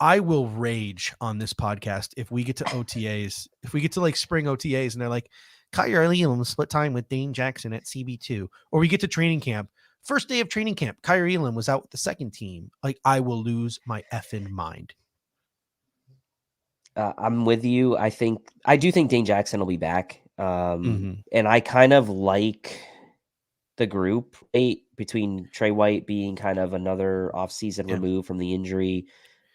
I will rage on this podcast if we get to OTAs, if we get to like spring OTAs and they're like, Kyer Elam split time with Dane Jackson at CB2, or we get to training camp. First day of training camp, Kyer Elam was out with the second team. Like, I will lose my effing mind. I'm with you. I do think Dane Jackson will be back. And I kind of like the group, right? Between Trey White being kind of another offseason remove from the injury.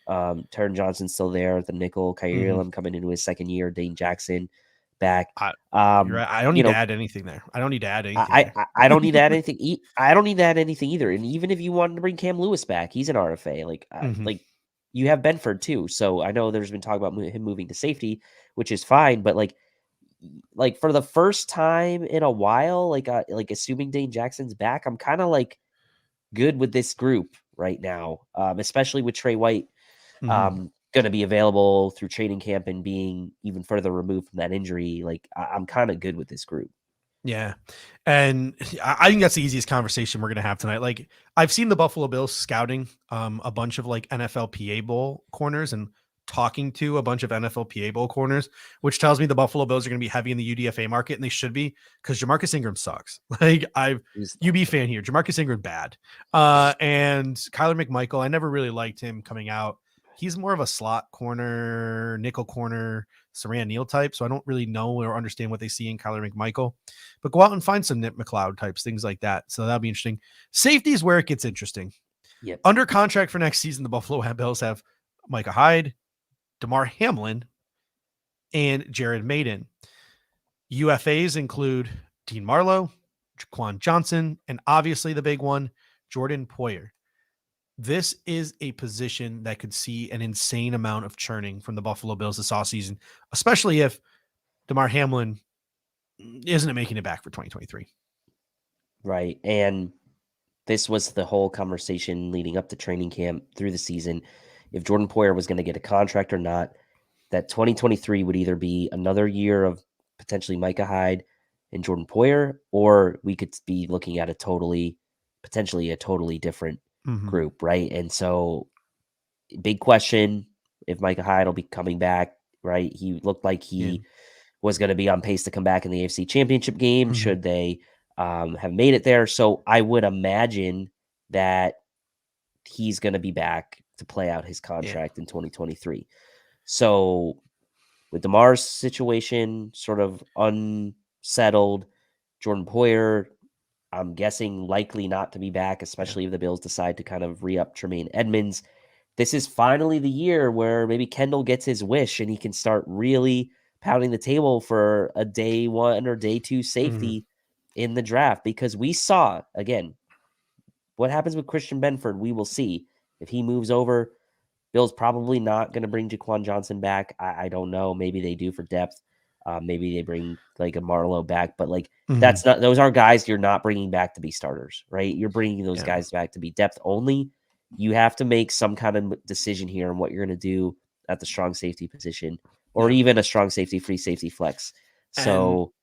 Turn Johnson's still there at the nickel. Kyrie Elam coming into his second year. Dane Jackson back. You're right. I don't need to add anything there. I don't need to add anything. I don't need to add anything. I don't need to add anything either. And even if you wanted to bring Cam Lewis back, he's an RFA. Like you have Benford too. So I know there's been talk about him moving to safety, which is fine. But like for the first time in a while, like assuming Dane Jackson's back, I'm kind of like good with this group right now, especially with Trey White going to be available through training camp and being even further removed from that injury. Like I'm kind of good with this group. Yeah. And I think that's the easiest conversation we're going to have tonight. Like I've seen the Buffalo Bills scouting a bunch of like NFL PA Bowl corners and talking to a bunch of NFL PA Bowl corners, which tells me the Buffalo Bills are going to be heavy in the UDFA market, and they should be, because Jamarcus Ingram sucks. Like UB fan here. Jamarcus Ingram bad. And Kyler McMichael, I never really liked him coming out. He's more of a slot corner, nickel corner, Saran Neal type. So I don't really know or understand what they see in Kyler McMichael, but go out and find some Nick McLeod types, things like that. So that'll be interesting. Safety is where it gets interesting. Yep. Under contract for next season, the Buffalo Bills have Micah Hyde, DeMar Hamlin, and Jared Maiden. UFAs include Dean Marlowe, Jaquan Johnson, and obviously the big one, Jordan Poyer. This is a position that could see an insane amount of churning from the Buffalo Bills this offseason, especially if DeMar Hamlin isn't making it back for 2023. Right. And this was the whole conversation leading up to training camp through the season. If Jordan Poyer was going to get a contract or not, that 2023 would either be another year of potentially Micah Hyde and Jordan Poyer, or we could be looking at potentially a totally different group, right? And so big question if Micah Hyde will be coming back, right? He looked like he was going to be on pace to come back in the AFC Championship game should they have made it there. So I would imagine that he's going to be back to play out his contract in 2023. So with DeMar's situation sort of unsettled, Jordan Poyer, I'm guessing likely not to be back, especially if the Bills decide to kind of re-up Tremaine Edmonds. This is finally the year where maybe Kendall gets his wish and he can start really pounding the table for a day one or day two safety in the draft, because we saw, again, what happens with Christian Benford, we will see. If he moves over, Bill's probably not going to bring Jaquan Johnson back. I don't know. Maybe they do for depth. Maybe they bring like a Marlowe back, but like those are guys you're not bringing back to be starters, right? You're bringing those guys back to be depth only. You have to make some kind of decision here on what you're going to do at the strong safety position, or even a strong safety, free safety flex. So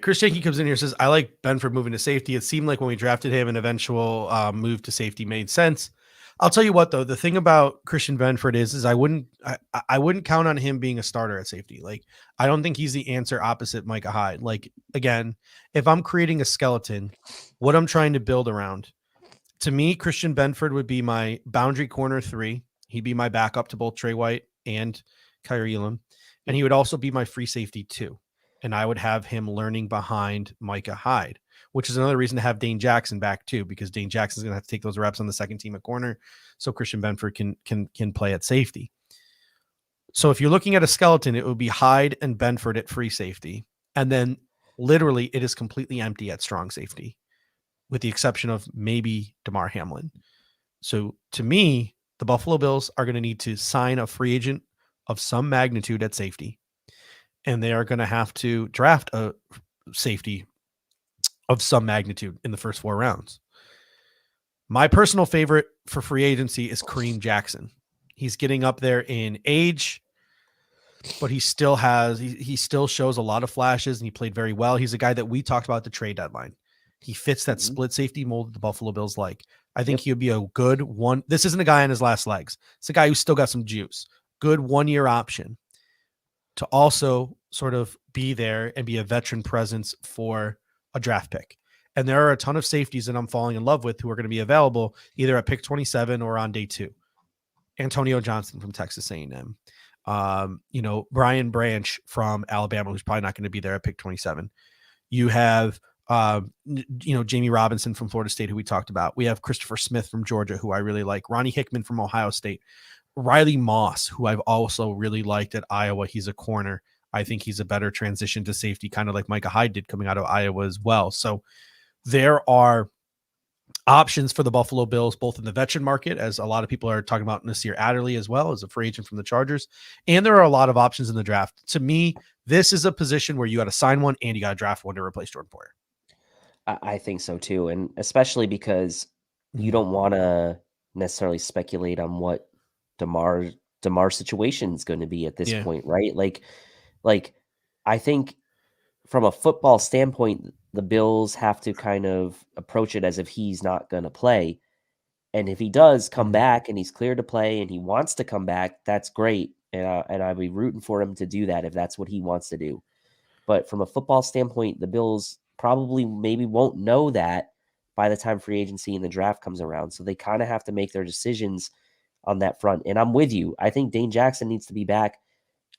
Chris Jakey comes in here and says, I like Benford moving to safety. It seemed like when we drafted him, an eventual move to safety made sense. I'll tell you what, though, the thing about Christian Benford is I wouldn't count on him being a starter at safety. Like, I don't think he's the answer opposite Micah Hyde. Like, again, if I'm creating a skeleton, what I'm trying to build around, to me, Christian Benford would be my boundary corner 3. He'd be my backup to both Trey White and Kyrie Elam. And he would also be my free safety 2. And I would have him learning behind Micah Hyde, which is another reason to have Dane Jackson back too, because Dane Jackson is going to have to take those reps on the second team at corner, so Christian Benford can play at safety. So if you're looking at a skeleton, it would be Hyde and Benford at free safety, and then literally it is completely empty at strong safety, with the exception of maybe DeMar Hamlin. So to me, the Buffalo Bills are going to need to sign a free agent of some magnitude at safety, and they are going to have to draft a safety of some magnitude in the first 4 rounds. My personal favorite for free agency is Kareem Jackson. He's getting up there in age, but he still shows a lot of flashes, and he played very well. He's a guy that we talked about at the trade deadline. He fits that split safety mold that the Buffalo Bills like. I think he would be a good one. This isn't a guy on his last legs. It's a guy who's still got some juice. Good 1-year option to also sort of be there and be a veteran presence for a draft pick. And there are a ton of safeties that I'm falling in love with who are going to be available either at pick 27 or on day 2. Antonio Johnson from Texas A&M. Brian Branch from Alabama, who's probably not going to be there at pick 27. You have Jamie Robinson from Florida State, who we talked about. We have Christopher Smith from Georgia, who I really like. Ronnie Hickman from Ohio State. Riley Moss, who I've also really liked at Iowa. He's a corner. I think he's a better transition to safety, kind of like Micah Hyde did coming out of Iowa as well. So there are options for the Buffalo Bills, both in the veteran market, as a lot of people are talking about Nasir Adderley as well as a free agent from the Chargers. And there are a lot of options in the draft. To me, this is a position where you got to sign one and you got to draft one to replace Jordan Poyer. I think so too. And especially because you don't want to necessarily speculate on what DeMar's situation is going to be at this point, right? Like I think from a football standpoint, the Bills have to kind of approach it as if he's not going to play. And if he does come back and he's clear to play and he wants to come back, that's great. And I'd be rooting for him to do that if that's what he wants to do. But from a football standpoint, the Bills probably maybe won't know that by the time free agency and the draft comes around. So they kind of have to make their decisions on that front. And I'm with you. I think Dane Jackson needs to be back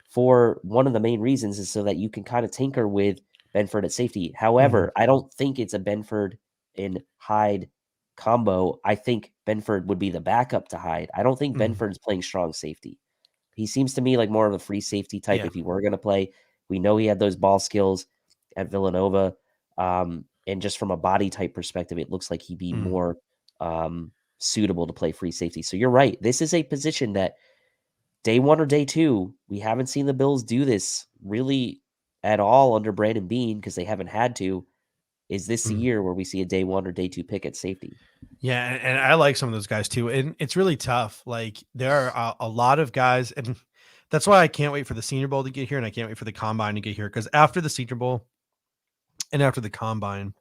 for one of the main reasons is so that you can kind of tinker with Benford at safety. However, I don't think it's a Benford and Hyde combo. I think Benford would be the backup to Hyde. I don't think Benford's playing strong safety. He seems to me like more of a free safety type if he were going to play. We know he had those ball skills at Villanova. And just from a body type perspective, it looks like he'd be more suitable to play free safety. So you're right. This is a position that day one or day two, we haven't seen the Bills do this really at all under Brandon Beane because they haven't had to. Is this the year where we see a day one or day two pick at safety? Yeah, and I like some of those guys too. And it's really tough. Like there are a lot of guys, and that's why I can't wait for the Senior Bowl to get here, and I can't wait for the Combine to get here. Because after the Senior Bowl and after the Combine,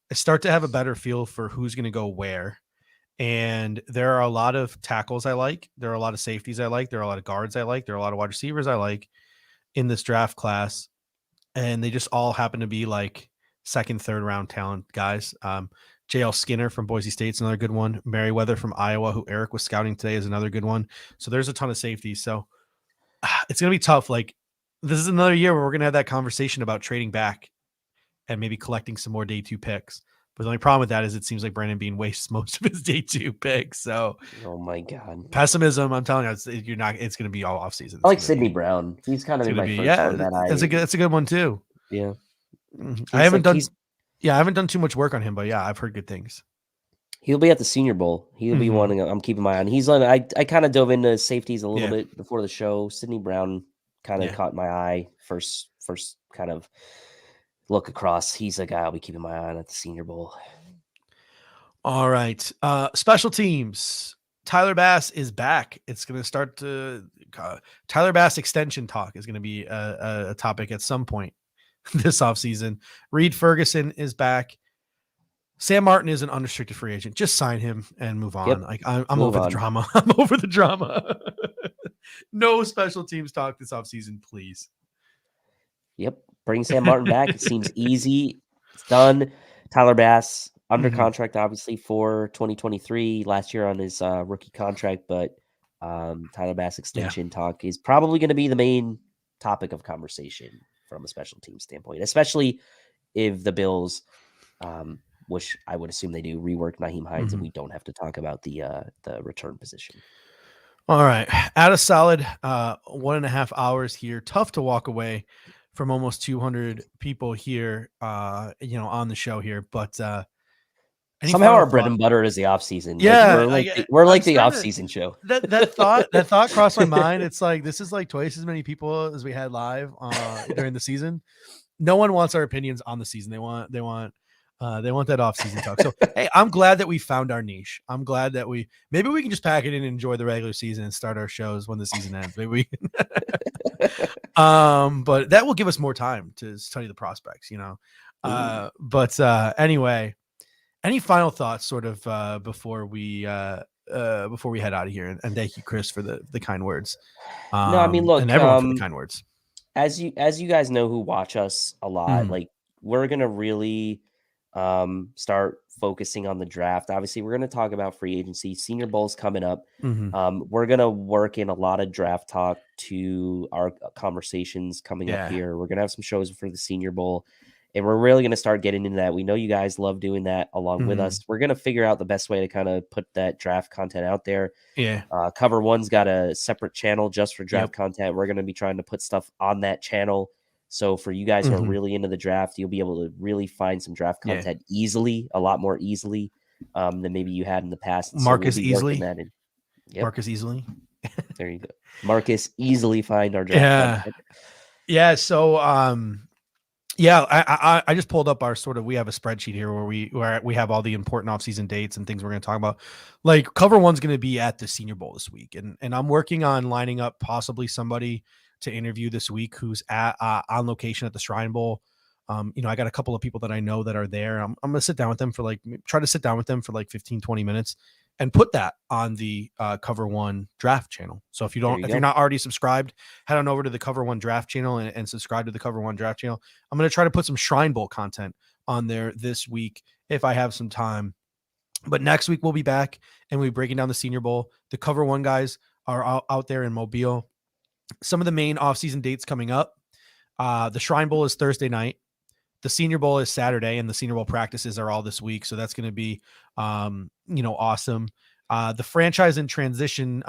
I start to have a better feel for who's going to go where. And there are a lot of tackles I like. There are a lot of safeties I like. There are a lot of guards I like. There are a lot of wide receivers I like in this draft class. And they just all happen to be like second, third round talent guys. JL Skinner from Boise State's another good one. Merriweather from Iowa, who Eric was scouting today, is another good one. So there's a ton of safeties. So it's going to be tough. Like this is another year where we're going to have that conversation about trading back and maybe collecting some more day two picks. But the only problem with that is it seems like Brandon Beane wastes most of his day two picks. So, oh my God, pessimism! I'm telling you, it's going to be all off season. I like Sidney Brown. He's kind of in my first one that that's a good one too. Yeah, I haven't done too much work on him, but yeah, I've heard good things. He'll be at the Senior Bowl. He'll be one I'm keeping my eye on. He's on. I kind of dove into safeties a little bit before the show. Sidney Brown kind of caught my eye first kind of look across. He's a guy I'll be keeping my eye on at the Senior Bowl. All right. Special teams. Tyler Bass is back. It's going to start to Tyler Bass extension talk is going to be a topic at some point this offseason. Reed Ferguson is back. Sam Martin is an unrestricted free agent. Just sign him and move on. Yep. Like I'm over the drama. I'm over the drama. No special teams talk this offseason, please. Yep. Bring Sam Martin back. It seems easy. It's done. Tyler Bass under contract, obviously, for 2023, last year on his rookie contract. But Tyler Bass extension talk is probably going to be the main topic of conversation from a special team standpoint, especially if the Bills, which I would assume they do, rework Naheem Hines, and we don't have to talk about the return position. All right. At a solid 1.5 hours here. Tough to walk away from almost 200 people here, on the show here. But somehow our bread and butter is the off season. Yeah, we're like the off season show. That thought crossed my mind. It's like this is like twice as many people as we had live during the season. No one wants our opinions on the season. They want that off-season talk. So, hey, I'm glad that we found our niche. I'm glad that maybe we can just pack it in and enjoy the regular season and start our shows when the season ends. Maybe we can. But that will give us more time to study the prospects, Anyway, any final thoughts sort of before we head out of here? And thank you, Chris, for the kind words. No, I mean, look, and everyone for the kind words. As you guys know who watch us a lot, like we're going to really start focusing on the draft. Obviously, we're going to talk about free agency. Senior Bowl's coming up. We're going to work in a lot of draft talk to our conversations coming up here. We're going to have some shows for the Senior Bowl. And we're really going to start getting into that. We know you guys love doing that along with us. We're going to figure out the best way to kind of put that draft content out there. Yeah. Cover One's got a separate channel just for draft content. We're going to be trying to put stuff on that channel. So for you guys who are really into the draft, you'll be able to really find some draft content easily, a lot more easily than maybe you had in the past. Marcus so we'll easily. that in. Marcus easily. There you go. Marcus easily find our draft content. Yeah. So I just pulled up our we have a spreadsheet here where we have all the important offseason dates and things we're going to talk about. Like Cover One's going to be at the Senior Bowl this week, and I'm working on lining up possibly somebody to interview this week who's at on location at the Shrine Bowl. I got a couple of people that I know that are there. I'm going to sit down with them for try to sit down with them for 15, 20 minutes and put that on the Cover One draft channel. So if you're not already subscribed, head on over to the Cover One draft channel and subscribe to the Cover One draft channel. I'm going to try to put some Shrine Bowl content on there this week if I have some time. But next week we'll be back and we'll be breaking down the Senior Bowl. The Cover One guys are out there in Mobile. Some of the main offseason dates coming up. The Shrine Bowl is Thursday night. The Senior Bowl is Saturday, and the Senior Bowl practices are all this week. So that's going to be, awesome. The franchise and transition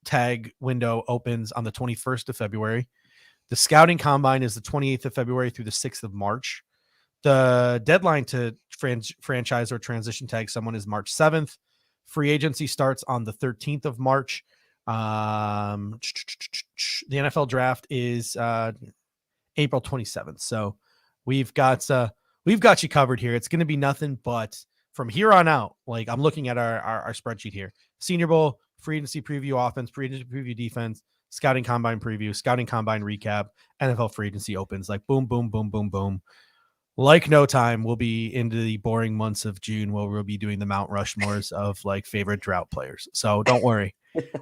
tag window opens on the 21st of February. The scouting combine is the 28th of February through the 6th of March. The deadline to franchise or transition tag someone is March 7th. Free agency starts on the 13th of March. The NFL draft is April 27th. So we've got you covered here. It's going to be nothing but from here on out. Like I'm looking at our spreadsheet here. Senior Bowl, free agency preview offense, free agency preview defense, scouting combine preview, scouting combine recap, NFL free agency opens. Like boom, boom, boom, boom, boom. Like no time, we'll be into the boring months of June where we'll be doing the Mount Rushmores of favorite drought players. So don't worry.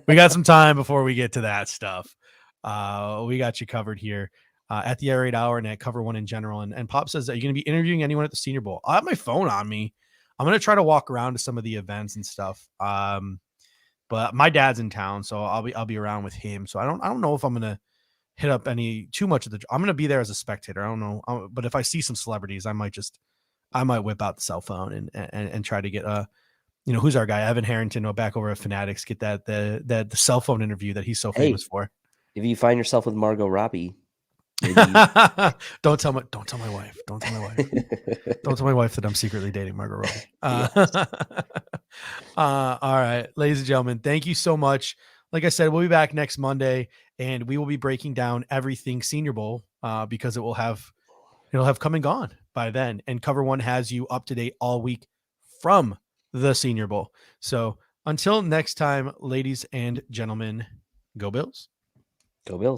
We got some time before we get to that stuff. We got you covered here at the Air Raid Hour and at Cover One in general. And Pop says, are you going to be interviewing anyone at the Senior Bowl? I have my phone on me. I'm going to try to walk around to some of the events and stuff. But my dad's in town, so I'll be around with him. So I don't know if I'm going to hit up too much of I'm going to be there as a spectator. I don't know. But if I see some celebrities, I might whip out the cell phone and try to get who's our guy? Evan Harrington back over at Fanatics, get the cell phone interview that he's so famous for. If you find yourself with Margot Robbie, don't tell my wife. Don't tell my wife that I'm secretly dating Margot Robbie. All right, ladies and gentlemen, thank you so much. Like I said, we'll be back next Monday and we will be breaking down everything Senior Bowl because it'll have come and gone by then. And Cover One has you up to date all week from the Senior Bowl. So until next time, ladies and gentlemen, go Bills. Go Bills.